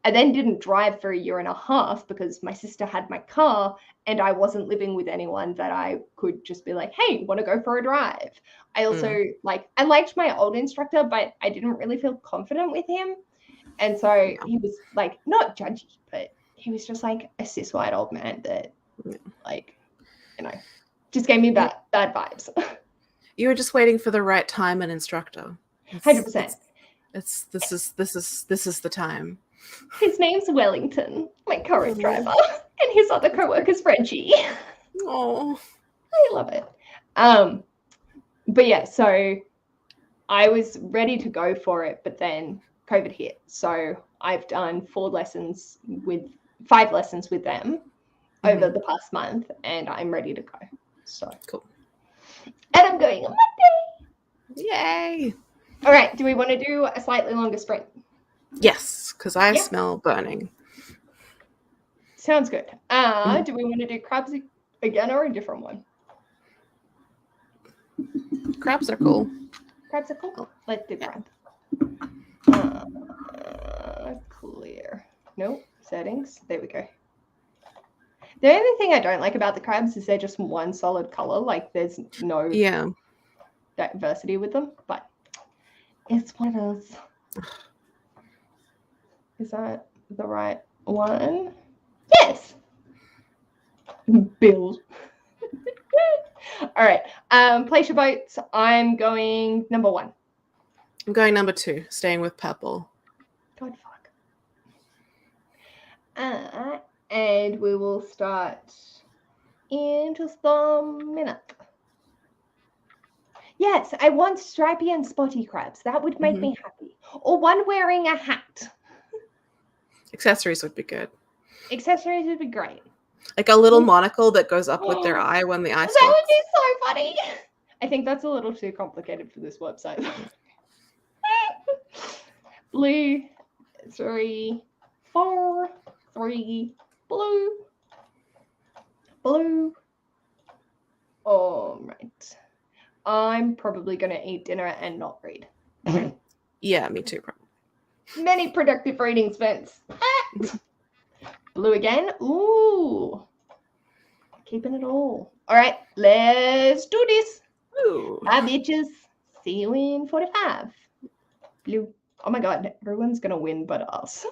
I then didn't drive for a year and a half because my sister had my car and I wasn't living with anyone that I could just be like, hey, want to go for a drive? I also I liked my old instructor, but I didn't really feel confident with him. And so he was like, not judgy, but he was just like a cis white old man that just gave me bad vibes. You were just waiting for the right time and instructor. 100%. This is the time. His name's Wellington, my current driver, and his other co-worker's Frenchie. Oh, I love it. But yeah, so I was ready to go for it, but then COVID hit. So I've done 5 lessons with them over the past month, and I'm ready to go. So cool. And I'm going on Monday. Yay! All right. Do we want to do a slightly longer sprint? Yes, because I smell burning. Sounds good. Do we want to do crabs again or a different one? Crabs are cool. Crabs are cool. Let's do crab. Clear. Nope. Settings. There we go. The only thing I don't like about the crabs is they're just one solid color. Like there's no Yeah. diversity with them, but it's one of those. Is that the right one? Yes. Build. All right. Place your votes. I'm going number 1. I'm going number 2, staying with purple. God fuck. And we will start in just a minute. Yes, I want stripy and spotty crabs. That would make me happy. Or one wearing a hat. Accessories would be good. Accessories would be great. Like a little monocle that goes up with their eye when the eye That stops. would be so funny. I think that's a little too complicated for this website. Blue, 3, 4, 3, blue, blue. All right. I'm probably going to eat dinner and not read. Yeah, me too. Probably. Many productive readings, Vince. Blue again. Ooh. Keeping it all. All right, let's do this. Ooh. Bye, bitches. See you in 45. Blue. Oh my god, everyone's going to win but us.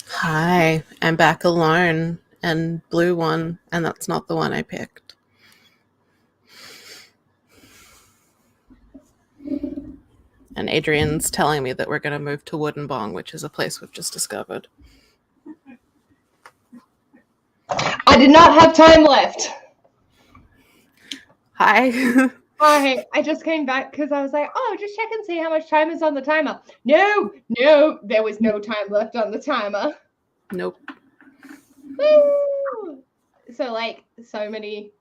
Hi, I'm back alone and blue one, and that's not the one I picked. And Adrian's telling me that we're going to move to Wooden Bong, which is a place we've just discovered. I did not have time left. Hi. I just came back because I was like, oh, just check and see how much time is on the timer. No, there was no time left on the timer. Nope. Woo! So, like, so many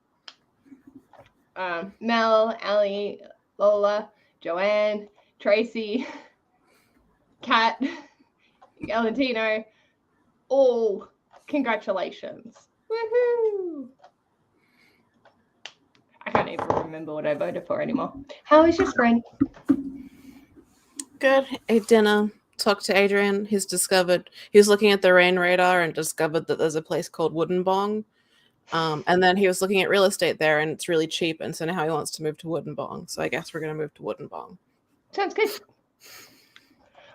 Mel, Allie, Lola, Joanne, Tracy, Kat, Valentino, all congratulations. Woohoo! I can't even remember what I voted for anymore. How is your spring? Good. Ate dinner. Talked to Adrian. He was looking at the rain radar and discovered that there's a place called Wooden Bong. And then he was looking at real estate there, and it's really cheap. And so now he wants to move to Wooden Bong. So I guess we're going to move to Wooden Bong. Sounds good.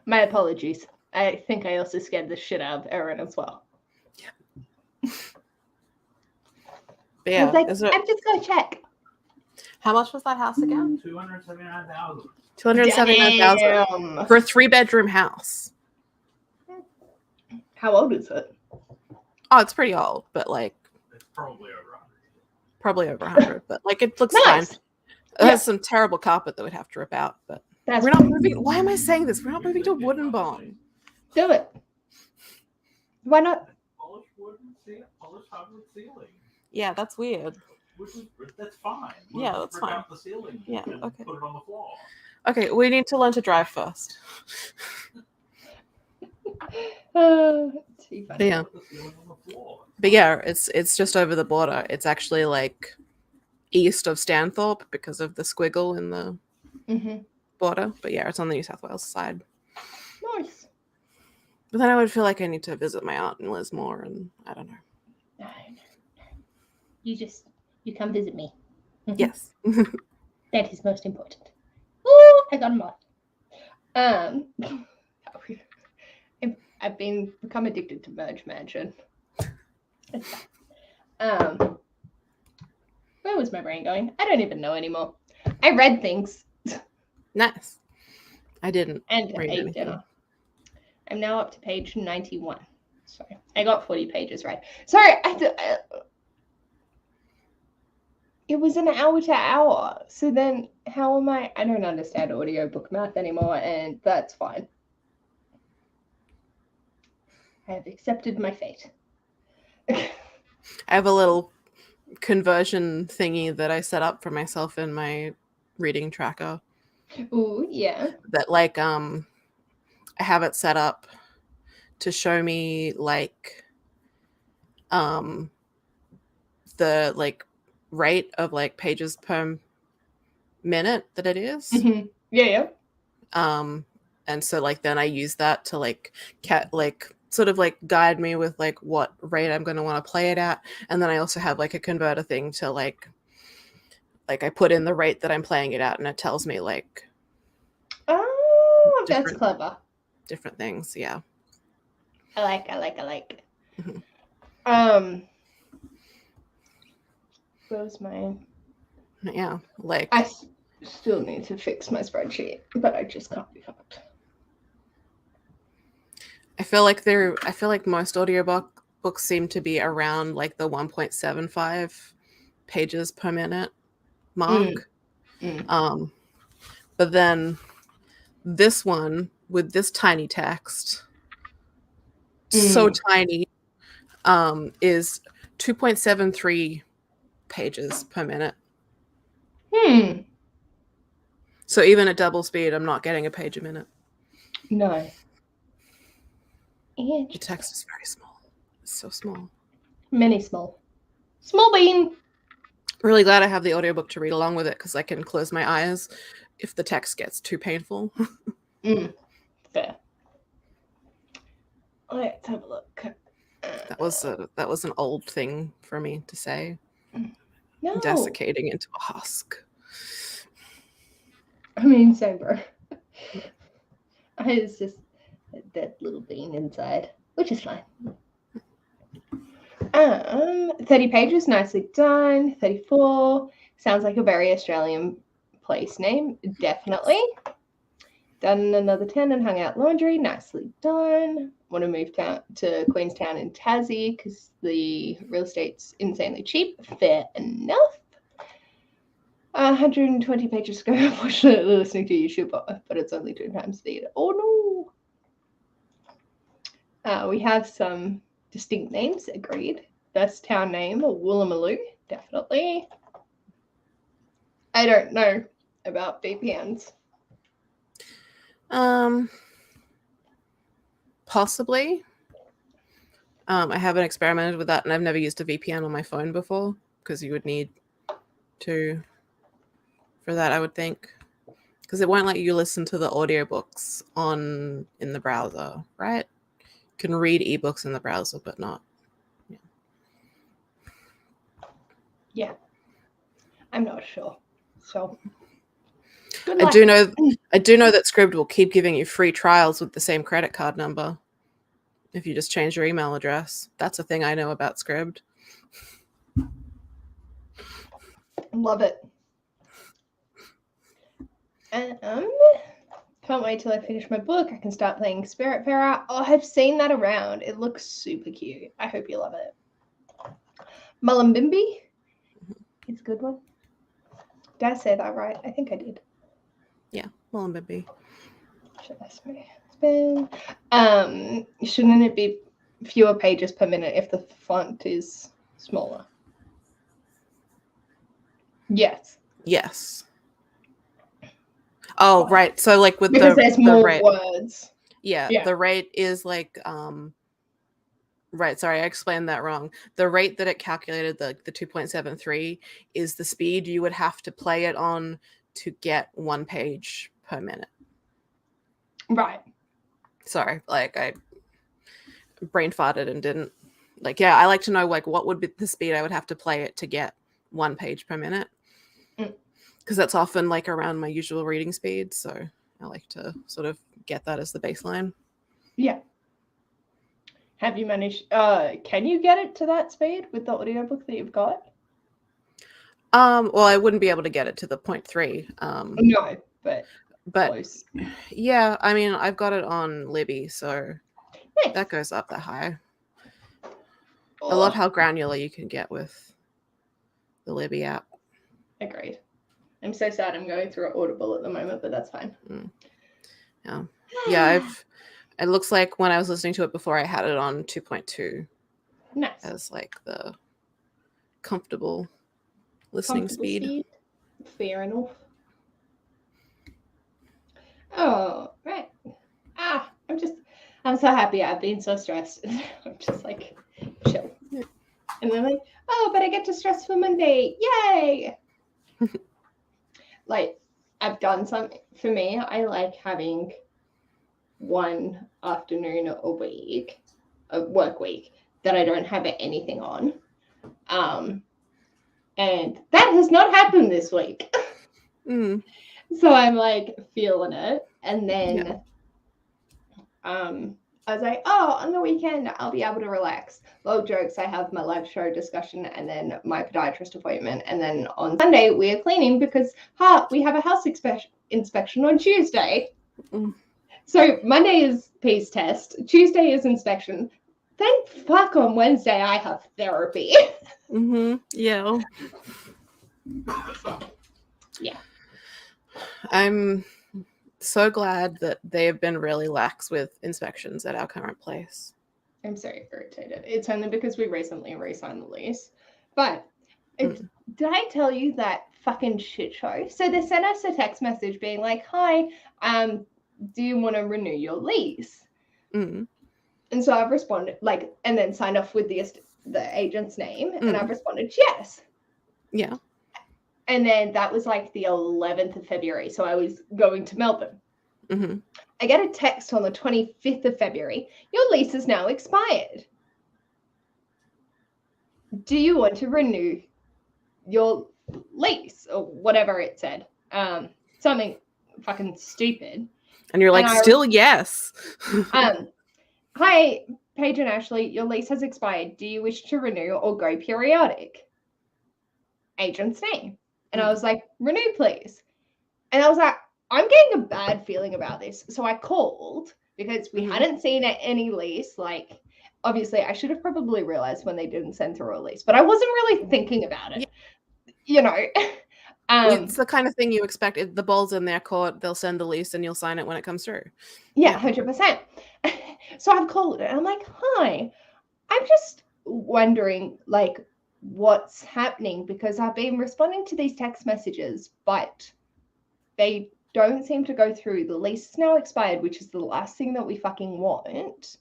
My apologies. I think I also scared the shit out of Erin as well. Yeah. But yeah, I'm just going to check. How much was that house again? $279,000. $279,000 for a 3-bedroom house. How old is it? Oh, it's pretty old, but like It's probably over 100. probably over 100. But like it looks Nice. fine. It has some terrible carpet that we'd have to rip out, but That's we're not moving. Why am I saying this? We're not moving to Wooden Bong. Do it. Why not? Polished hardwood ceiling. Yeah, that's weird. That's fine. Yeah, that's rip fine. out the ceiling Yeah, and okay. put it on the floor. Okay, we need to learn to drive first. Too funny. Yeah. Put the ceiling on the floor. But yeah, it's just over the border. It's actually like east of Stanthorpe because of the squiggle in the border. But yeah, it's on the New South Wales side. Nice. But then I would feel like I need to visit my aunt in Lismore, and I don't know. No. You come visit me. Yes. That is most important. Ooh, I got a mod. I've become addicted to Merge Mansion. Where was my brain going? I don't even know anymore. I read things Nice. I didn't. and read ate anything. dinner. I'm now up to page 91. Sorry, I got 40 pages right. Sorry, it was an hour to hour. So then how am I don't understand audiobook math anymore, and that's fine. I have accepted my fate. I have a little conversion thingy that I set up for myself in my reading tracker. Ooh, yeah. That like I have it set up to show me like the like rate of like pages per minute that it is. Mm-hmm. Yeah. And so like then I use that to like sort of like guide me with like what rate I'm going to want to play it at. And then I also have like a converter thing to like I put in the rate that I'm playing it at, and it tells me like That's clever. Different things. Yeah. I like. Mm-hmm. Where's mine? Yeah. Like I still need to fix my spreadsheet, but I just can't be fucked. I feel like most audiobooks seem to be around like the 1.75 pages per minute mark. But then this one with this tiny text, so tiny, is 2.73 pages per minute. So even at double speed, I'm not getting a page a minute. No. The text is very small. It's so small. Many small. Small bean. Really glad I have the audiobook to read along with it, because I can close my eyes if the text gets too painful. Fair. Let's have a look. That was an old thing for me to say. No. Desiccating into a husk. I mean, same, bro. It's just that little bean inside. which is fine. 30 pages, nicely done. 34 sounds like a very Australian place name, definitely. Done another 10 and hung out laundry, nicely done. Want to move to Queenstown in Tassie because the real estate's insanely cheap. Fair enough. 120 pages ago, unfortunately listening to YouTube, but it's only 2 times speed. Oh no! We have some distinct names, agreed. Best town name, Woolloomooloo, definitely. I don't know about VPNs. Possibly. I haven't experimented with that, and I've never used a VPN on my phone before because you would need to for that, I would think, because it won't let you listen to the audiobooks in the browser, right? You can read ebooks in the browser, but not. Yeah, I'm not sure. So I do know that Scribd will keep giving you free trials with the same credit card number if you just change your email address. That's a thing I know about Scribd. Love it. Can't wait till I finish my book. I can start playing Spiritfarer. Oh, I've seen that around. It looks super cute. I hope you love it. Mullumbimby. It's a good one. Did I say that right? I think I did. Yeah, Mullumbimby. Should I spin? Shouldn't it be fewer pages per minute if the font is smaller? Yes. Yes. Oh, right. So like with because there's more rate, words. Yeah, the rate is like right, sorry, I explained that wrong. The rate that it calculated, the 2.73, is the speed you would have to play it on to get 1 page per minute. Right. Sorry, like I brain farted and didn't I like to know like what would be the speed I would have to play it to get 1 page per minute. Because that's often like around my usual reading speed, so I like to sort of get that as the baseline. Yeah. Have you managed, can you get it to that speed with the audiobook that you've got? Well, I wouldn't be able to get it to the 0.3. No, but close. Yeah, I mean, I've got it on Libby, so nice. That goes up that high. I love how granular you can get with the Libby app. Agreed. I'm so sad I'm going through Audible at the moment, but that's fine. Yeah, it looks like when I was listening to it before, I had it on 2.2. Nice. As like the comfortable listening speed. Fair enough. Oh, right. I'm so happy. I've been so stressed. I'm just like, chill. And then like, oh, but I get to stress for Monday. Yay! Like, I've done something. For me, I like having one afternoon a week, a work week, that I don't have anything on. And that has not happened this week. So I'm like feeling it. And then I was like, oh, on the weekend, I'll be able to relax. Low jokes, I have my live show discussion and then my podiatrist appointment. And then on Sunday, we are cleaning because we have a house inspection on Tuesday. So Monday is peace test. Tuesday is inspection. Thank fuck on Wednesday, I have therapy. Yeah. Yeah. I'm so glad that they have been really lax with inspections at our current place. I'm so irritated. It's only because we recently re-signed the lease. But did I tell you that fucking shit show? So they sent us a text message being like, hi, do you want to renew your lease? And so I've responded, and then signed off with the agent's name, and I've responded, yes. Yeah. And then that was like the 11th of February. So I was going to Melbourne. I get a text on the 25th of February. Your lease is now expired. Do you want to renew your lease? Or whatever it said. Something fucking stupid. And you're like, still yes. Hi, Paige and Ashley, your lease has expired. Do you wish to renew or go periodic? Agent's name. And I was like, renew, please. And I was like, I'm getting a bad feeling about this. So I called because we hadn't seen any lease. Like, obviously, I should have probably realized when they didn't send through a lease, but I wasn't really thinking about it. You know, It's the kind of thing you expect. If the ball's in their court, they'll send the lease and you'll sign it when it comes through. yeah, 100%. So I've called it and I'm like, hi, I'm just wondering, like, what's happening because I've been responding to these text messages, but they don't seem to go through. The lease is now expired, which is the last thing that we fucking want.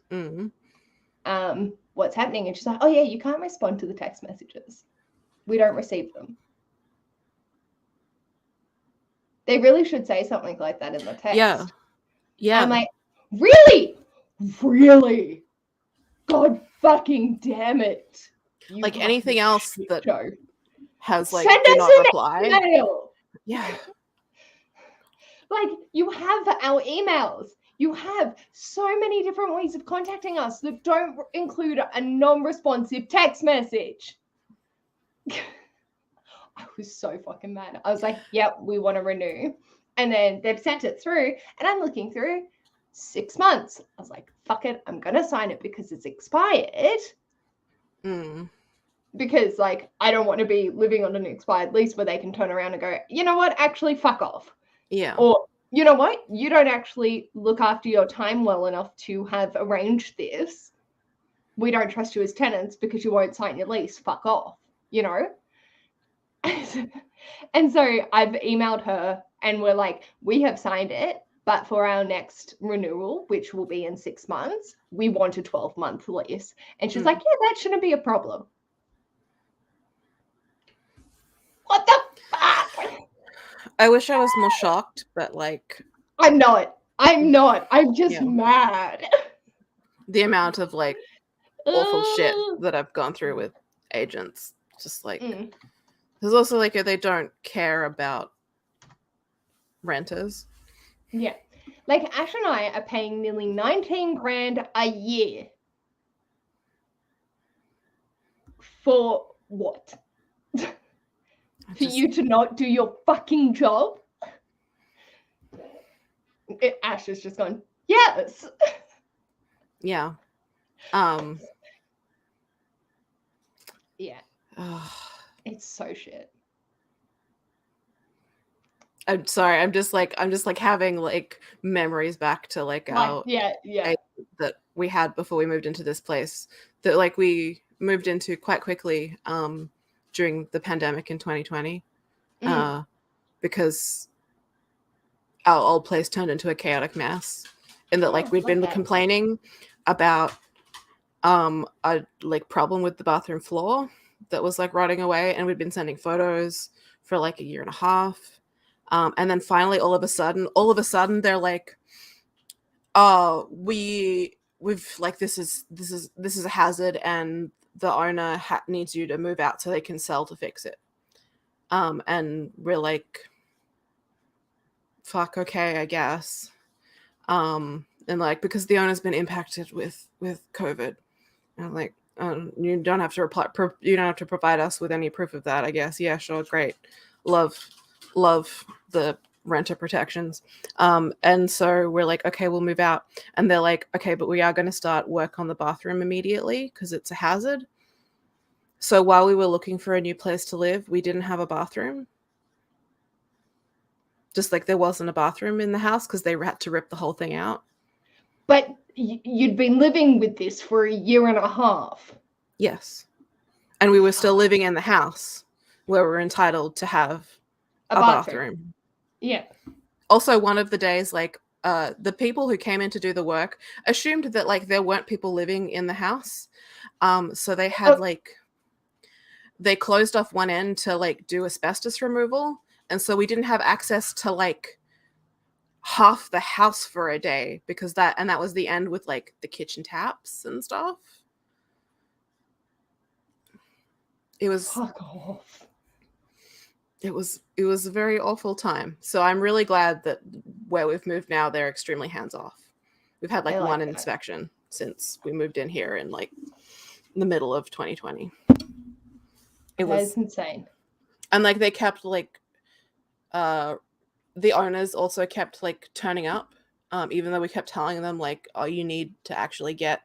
What's happening? And she's like, oh yeah, you can't respond to the text messages. We don't receive them. They really should say something like that in the text. Yeah. I'm like, really? Really? God fucking damn it. You like anything else that has like send do us not an reply. email. Yeah. Like, you have our emails. You have so many different ways of contacting us that don't include a non-responsive text message. I was so fucking mad. I was like, yep, we want to renew. And then they've sent it through, and I'm looking through 6 months. I was like, fuck it, I'm going to sign it because it's expired. Because, like, I don't want to be living on an expired lease where they can turn around and go, you know what, actually, fuck off. Yeah. Or, you know what, you don't actually look after your time well enough to have arranged this. We don't trust you as tenants because you won't sign your lease. Fuck off, you know? And so I've emailed her and we're like, we have signed it, but for our next renewal, which will be in 6 months, we want a 12-month lease. And she's like, yeah, that shouldn't be a problem. What the fuck? I wish I was more shocked, but like I'm not. I'm just mad. The amount of like awful shit that I've gone through with agents. Just like there's also like they don't care about renters. Yeah. Like Ash and I are paying nearly 19 grand a year. For what? For you to not do your fucking job? Ash has just gone, yes. Yeah. Yeah. It's so shit. I'm sorry. I'm just like having like memories back to like our that we had before we moved into this place that like we moved into quite quickly during the pandemic in 2020 because our old place turned into a chaotic mess, and that like we'd been complaining about a like problem with the bathroom floor that was like rotting away, and we'd been sending photos for like a year and a half. And then finally, all of a sudden, they're like, "Oh, we've like this is a hazard, and the owner needs you to move out so they can sell to fix it." And we're like, "Fuck, okay, I guess." And like because the owner's been impacted with COVID, and I'm like, you don't have to you don't have to provide us with any proof of that, I guess. Yeah, sure, great, love the renter protections. And so we're like, okay, we'll move out. And they're like, okay, but we are going to start work on the bathroom immediately because it's a hazard. So while we were looking for a new place to live, we didn't have a bathroom. Just like there wasn't a bathroom in the house because they had to rip the whole thing out. But you'd been living with this for a year and a half. Yes. And we were still living in the house where we're entitled to have a bathroom. Yeah. Also, one of the days, like, the people who came in to do the work assumed that, like, there weren't people living in the house. So they had, they closed off one end to, like, do asbestos removal. And so we didn't have access to, like, half the house for a day because that was the end with, like, the kitchen taps and stuff. It was... Fuck off. It was a very awful time. So I'm really glad that where we've moved now, they're extremely hands off. We've had like one inspection since we moved in here in like the middle of 2020. It That was, is insane. and like they kept like the owners also kept like turning up, even though we kept telling them like, oh, you need to actually get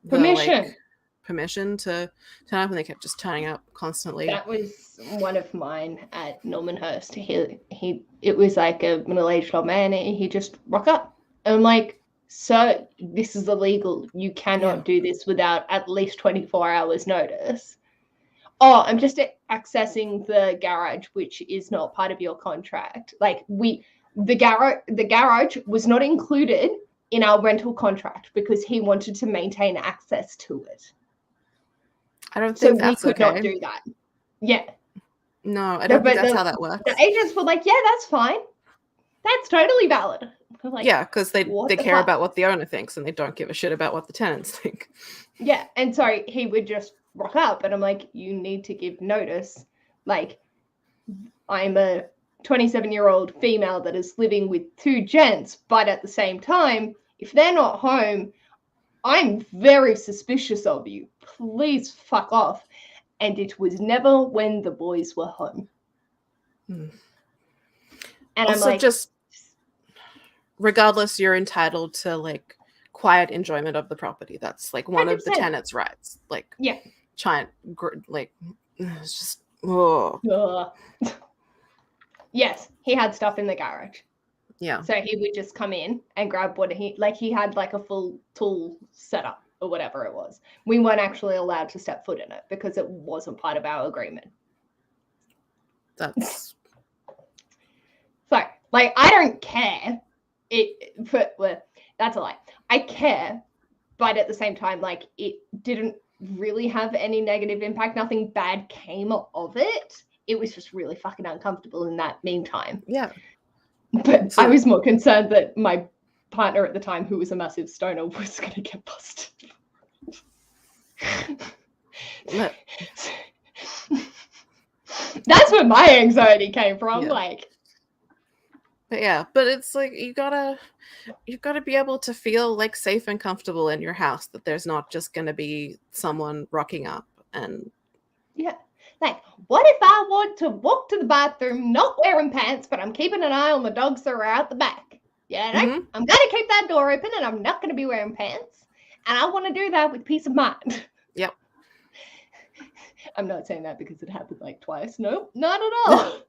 the, Permission. like, permission to turn up, and they kept just turning up constantly. That was one of mine at Normanhurst. It was like a middle-aged old man, and he just rock up. And I'm like, sir, this is illegal. You cannot do this without at least 24 hours notice. Oh, I'm just accessing the garage, which is not part of your contract. Like the garage was not included in our rental contract because he wanted to maintain access to it. I don't think So we that's could okay. not do that. Yeah. No, I don't think that's how that works. The agents were like, yeah, that's fine. That's totally valid. Like, Yeah, because they care fuck? about what the owner thinks, and they don't give a shit about what the tenants think. Yeah, and so he would just rock up, and I'm like, you need to give notice. Like, I'm a 27-year-old female that is living with two gents, but at the same time, if they're not home, I'm very suspicious of you. Please fuck off. And it was never when the boys were home. Hmm. And Also, I'm like, just regardless, you're entitled to like quiet enjoyment of the property. That's like one of the 100%. tenants' rights. Like, yeah. like it's just oh Yes, he had stuff in the garage. yeah. So he would just come in and grab what he had like a full tool setup or whatever it was. We weren't actually allowed to step foot in it because it wasn't part of our agreement. That's So, like, I don't care. That's a lie. I care, but at the same time, like, it didn't really have any negative impact. Nothing bad came of it. It was just really fucking uncomfortable in that meantime. yeah. But I was more concerned that my partner at the time, who was a massive stoner, was going to get busted. That's where my anxiety came from. Yeah. But it's like you've gotta be able to feel like safe and comfortable in your house, that there's not just gonna be someone rocking up and yeah. Like, what if I want to walk to the bathroom not wearing pants, but I'm keeping an eye on the dogs that are out the back? Yeah, Mhm. I'm gonna keep that door open and I'm not gonna be wearing pants. And I want to do that with peace of mind. Yep. I'm not saying that because it happened like twice. Nope, not at all.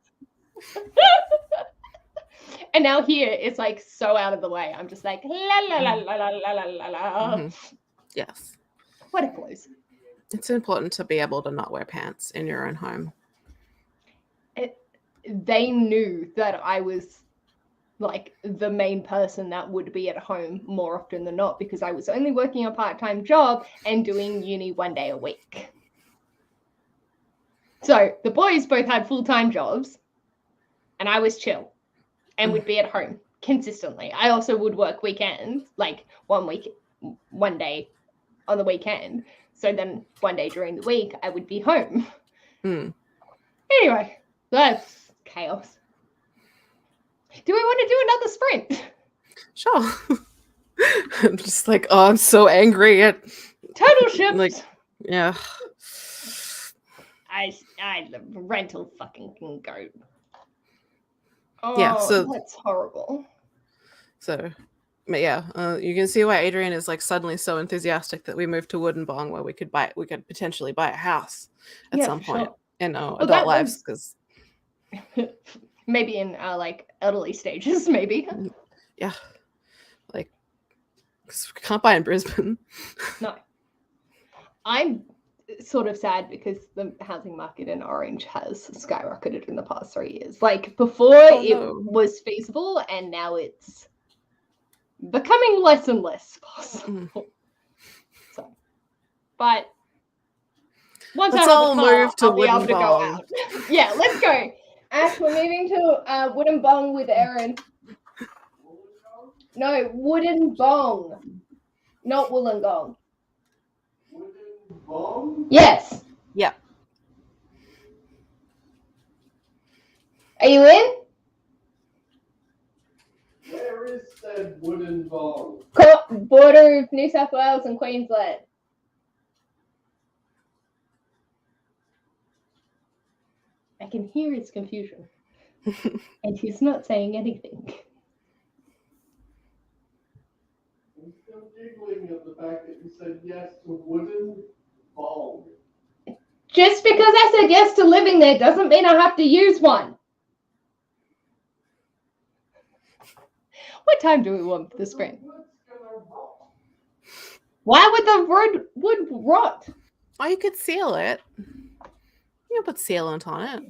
And now here it's like so out of the way. I'm just like la la la la la la la la. Mhm. Yes. What it blows. It's important to be able to not wear pants in your own home. They knew that I was like the main person that would be at home more often than not because I was only working a part-time job and doing uni 1 day a week. So the boys both had full-time jobs and I was chill and would be at home consistently. I also would work weekends, like 1 day on the weekend. So then 1 day during the week, I would be home. Anyway, that's chaos. Do we want to do another sprint? Sure. I'm just like, oh, I'm so angry at Total ships. like, yeah. I rental fucking can go. Oh, Yeah, so- that's horrible. So, but yeah, you can see why Adrian is like suddenly so enthusiastic that we moved to Woodinbong, where we could potentially buy a house at Yeah, some for point sure. in our Well, adult that lives, was- because Maybe in like elderly stages, maybe. yeah, like, because we can't buy in Brisbane. No. I'm sort of sad because the housing market in Orange has skyrocketed in the past 3 years. Like before it was feasible and now it's becoming less and less possible. So, but once Let's I have all a car, move to I'll be able to go Woodinbong. out. Yeah, let's go. Ash, we're moving to Woodinbong with Erin. No, Woodinbong, not Wollongong. Bomb? Yes. Yeah. Are you in? Where is said wooden bong? Border of New South Wales and Queensland. I can hear his confusion. And he's not saying anything. I'm still giggling at the fact that you said yes to wooden bong. Just because I said yes to living there doesn't mean I have to use one. What time do we want for the sprint? Wood's gonna rot. Why would the wood rot? Oh, you could seal it. You can put sealant on it.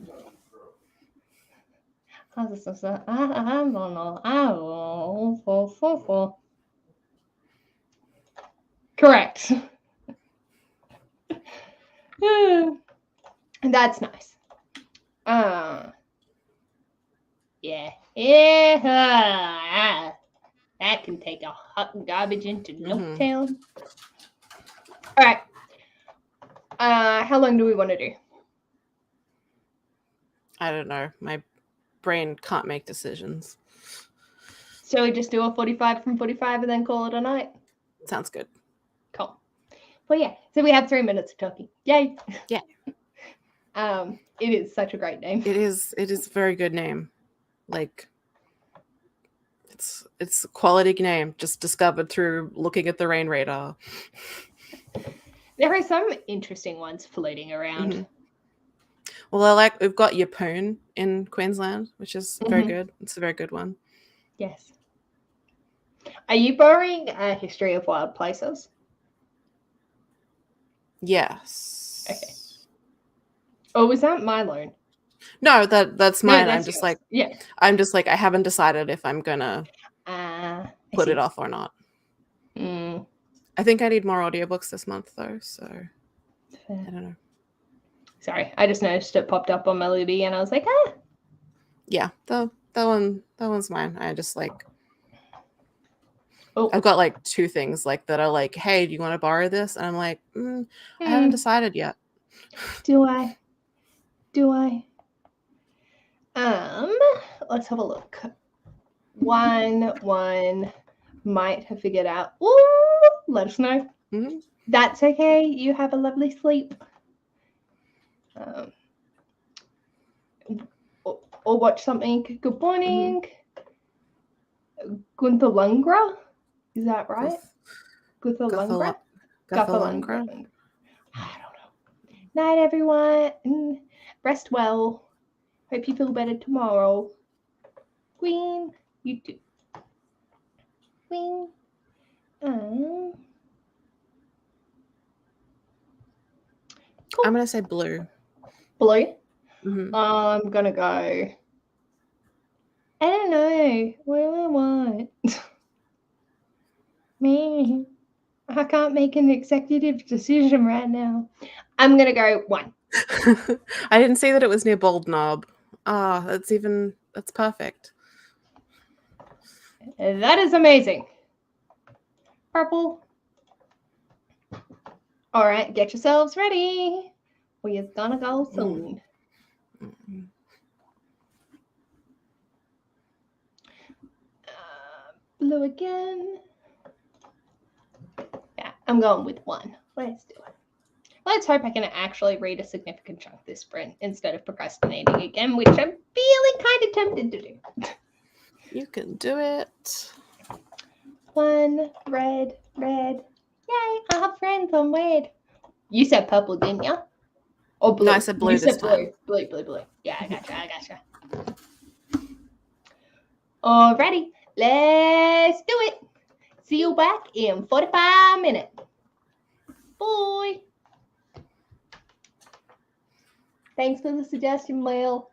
I don't know. I don't know. Correct. That's nice. Yeah. Yeah. That can take a hot garbage into Nuketown. All right. How long do we want to do? I don't know. My brain can't make decisions. So we just do a 45 from 45 and then call it a night? Sounds good. Cool. Well, yeah. So we have 3 minutes of talking. Yay. Yeah. It is such a great name. It is a very good name. Like, it's a quality name just discovered through looking at the rain radar. There are some interesting ones floating around. Mhm. Well, we've got Yeppoon in Queensland, which is very good. It's a very good one. Yes. Are you borrowing a History of Wild Places? Yes. Okay. Or was that my loan? No, that's No, mine. that's I'm just yours. like, Yeah. I'm just like, I haven't decided if I'm gonna I put see. it off or not. Mm, I think I need more audiobooks this month though, so fair. I don't know. Sorry, I just noticed it popped up on my Libby and I was like, Yeah, that one's mine. I just like, oh, I've got like 2 things like that are like, hey, do you want to borrow this? And I'm like, I haven't decided yet. do I? Let's have a look. One might have figured out. Ooh, let us know. Mhm. That's okay. You have a lovely sleep. Or watch something. Good morning. Gunther Lungra? Is that right? Gunther Lungra? Guthalungra? I don't know. Night, everyone. Rest well. Hope you feel better tomorrow. Queen, you too. Queen. Cool. I'm gonna say blue. Blue. Mhm. I'm gonna go. I don't know. What do I want? Me. I can't make an executive decision right now. I'm gonna go 1. I didn't see that it was near Bald Knob. Ah, that's perfect. That is amazing. Purple. All right, get yourselves ready. We're gonna go soon. Blue again. Yeah, I'm going with 1. Let's do it. Let's hope I can actually read a significant chunk this sprint instead of procrastinating again, which I'm feeling kind of tempted to do. You can do it. 1, red. Yay, I have friends on red. You said purple, didn't you? Or blue? No, I said blue You this said time. Blue. Yeah, I gotcha. Alrighty, let's do it. See you back in 45 minutes. Bye. Thanks for the suggestion, Lil.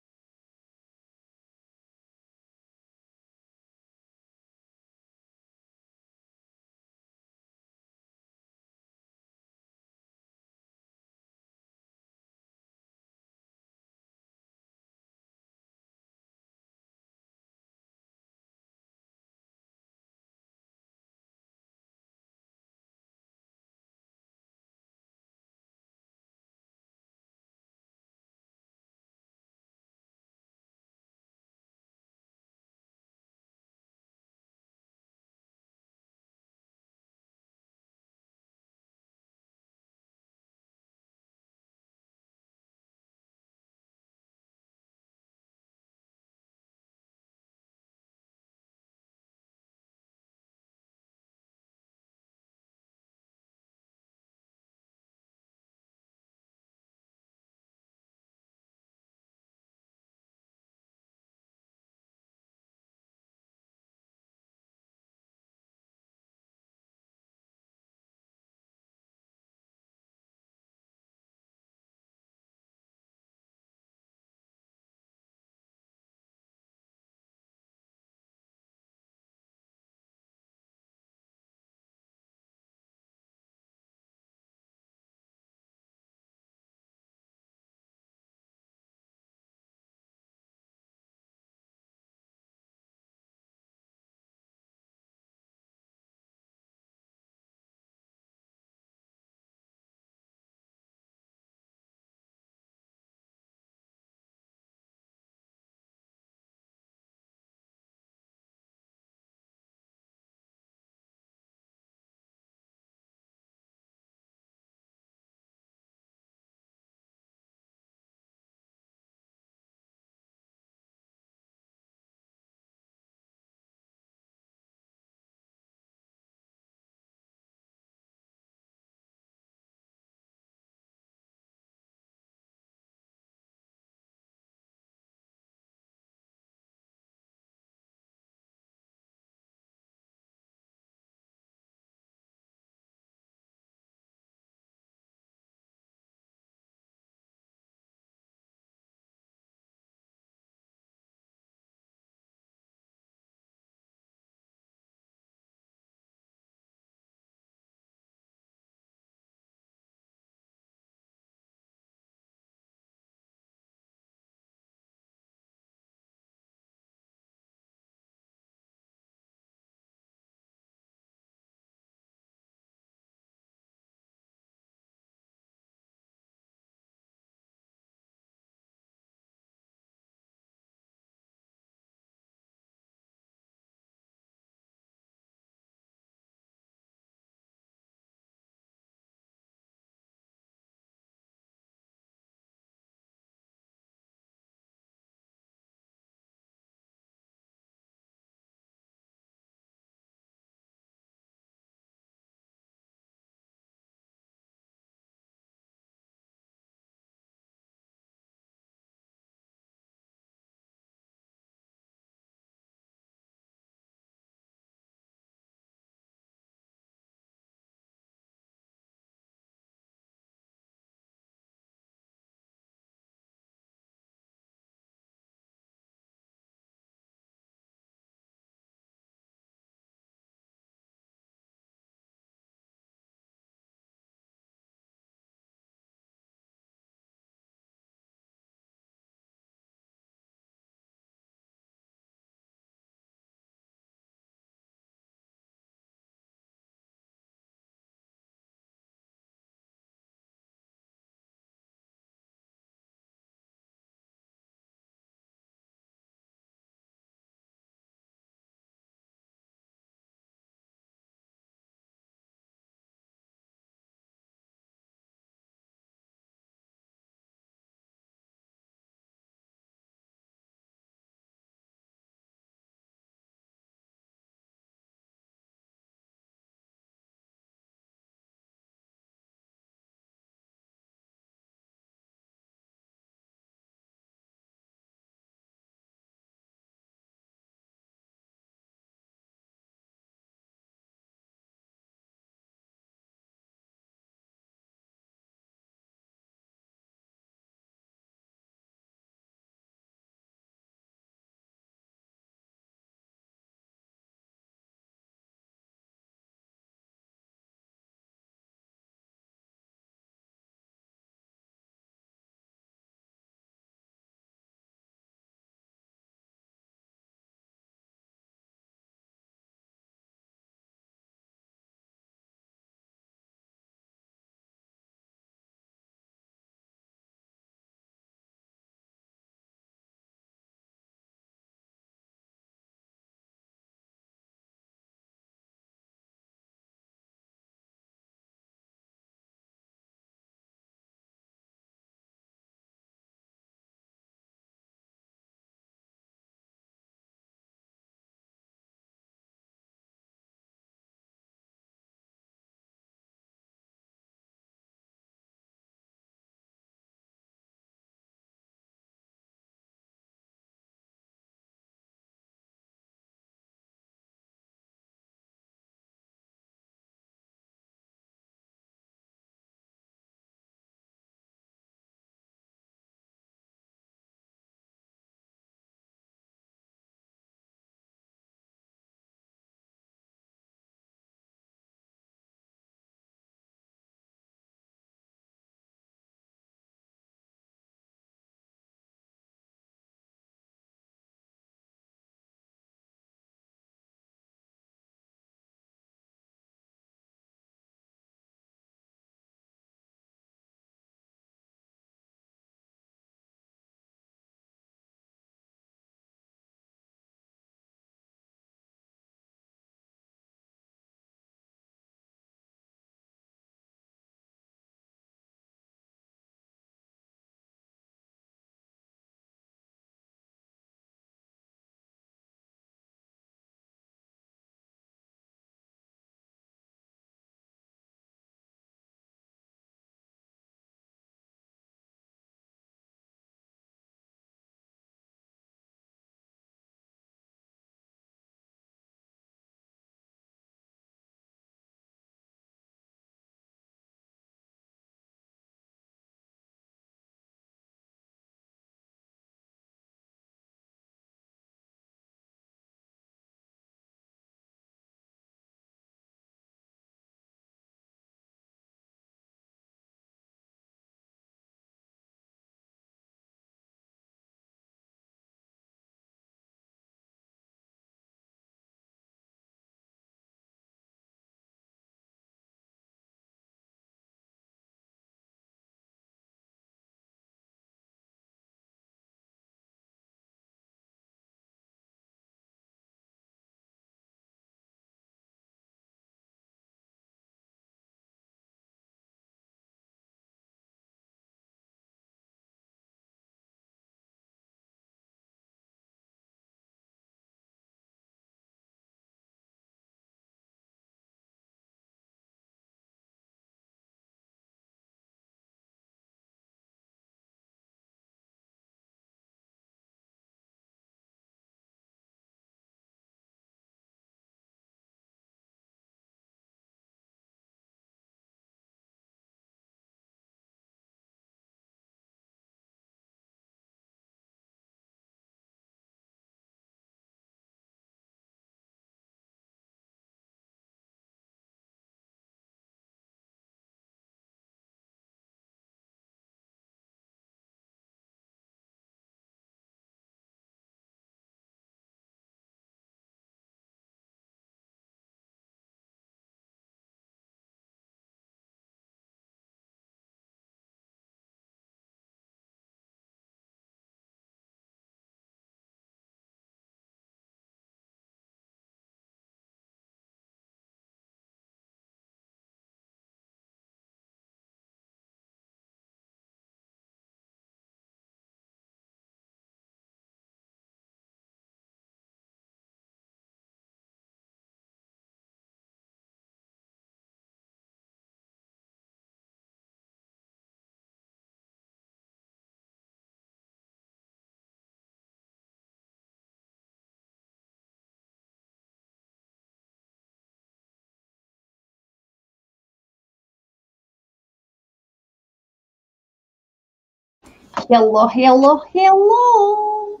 Hello, hello, hello.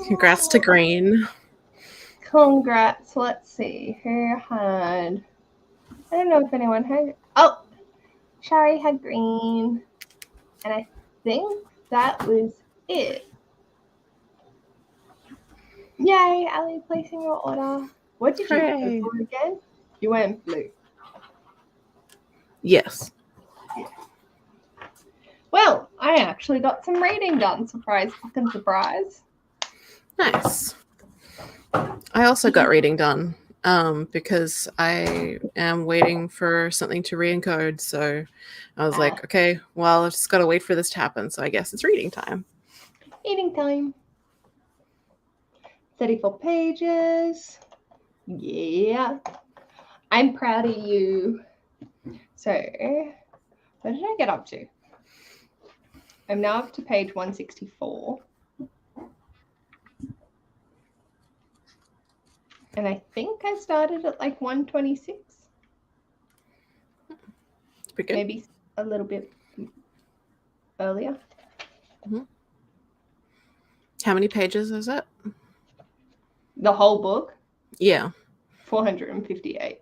Congrats to Green. Congrats. Let's see. Who had. I don't know if anyone had. Oh, Shari had green. And I think that was it. Yay, Ali placing your order. What did you Hooray. go for again? You went blue. Yes. Well, I actually got some reading done. Surprise, fucking surprise. Nice. I also got reading done because I am waiting for something to re-encode. So I was like, okay, well, I've just got to wait for this to happen. So I guess it's reading time. Eating time. 34 pages. Yeah. I'm proud of you. So, what did I get up to? I'm now up to page 164. And I think I started at like 126. Pretty good. Maybe a little bit earlier. How many pages is it? The whole book, Yeah. 458.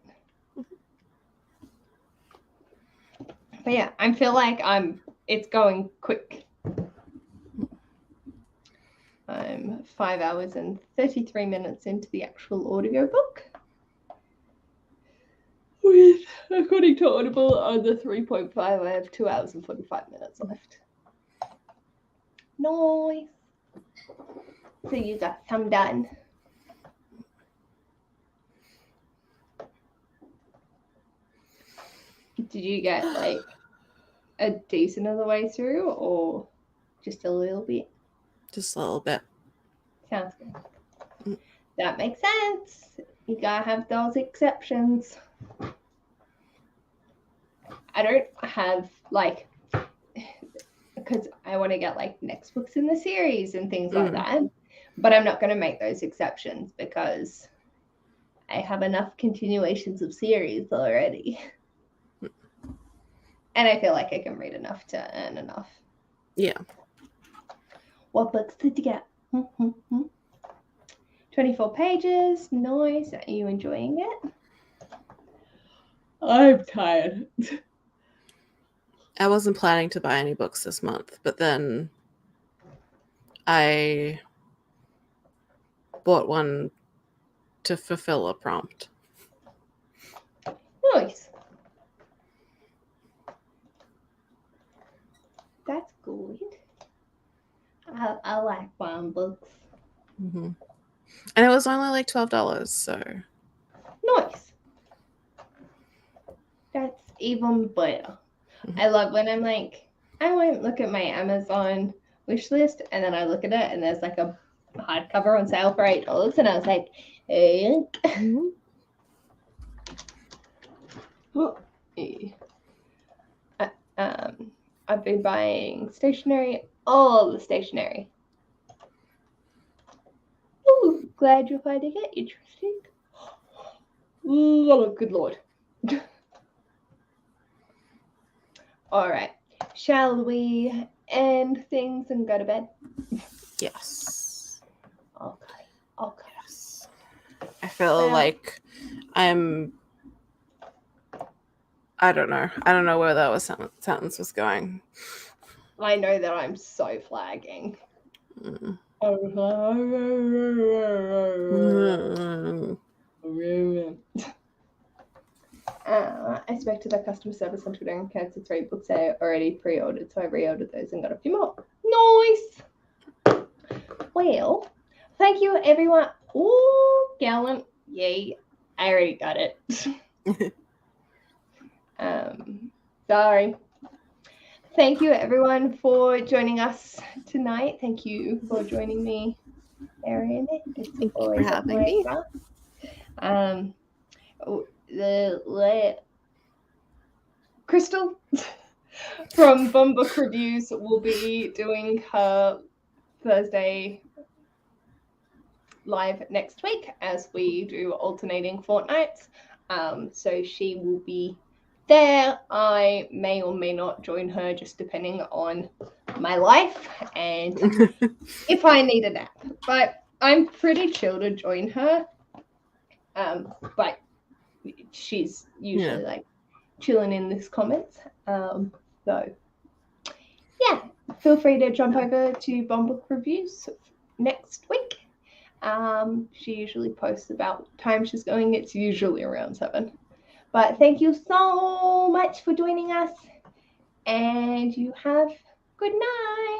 But yeah, I feel like it's going quick. I'm 5 hours and 33 minutes into the actual audiobook. With, according to Audible, on the 3.5, I have 2 hours and 45 minutes left. Nice. So you got some done. Did you get like a decent of the way through or just a little bit? Just a little bit. Sounds good. That makes sense. You gotta have those exceptions. I don't have like, because I want to get like next books in the series and things like that, but I'm not going to make those exceptions because I have enough continuations of series already. And I feel like I can read enough to earn enough. Yeah. What books did you get? 24 pages. Nice. Are you enjoying it? I'm tired. I wasn't planning to buy any books this month, but then I bought one to fulfill a prompt. Nice. That's good. I like buying books. Mm-hmm. And it was only like $12, so. Nice. That's even better. I love when I'm like, I won't look at my Amazon wish list and then I look at it and there's like a hardcover on sale for $8 and I was like, hey. I've been buying stationery, all the stationery. Ooh, glad you're finding it interesting. Oh, good Lord. All right. Shall we end things and go to bed? Yes. Okay. Yes. I feel like I don't know where that sentence was going. I know that I'm so flagging. I spoke to the customer service on Twitter and cancelled 3 books I already pre-ordered, so I re-ordered those and got a few more. Nice. Well, thank you everyone. Ooh, gallant. Yay. I already got it. Sorry. Thank you everyone for joining us tonight. Thank you for joining me, Erin. Thank you for having me. Crystal from Bum Book Reviews will be doing her Thursday live next week as we do alternating fortnights. So she will be there. I may or may not join her just depending on my life and if I need a nap. But I'm pretty chill to join her. But she's usually like chilling in this comments. So yeah, feel free to jump over to Bomb Book Reviews next week. She usually posts about time she's going. It's usually around 7. But thank you so much for joining us. And you have good night.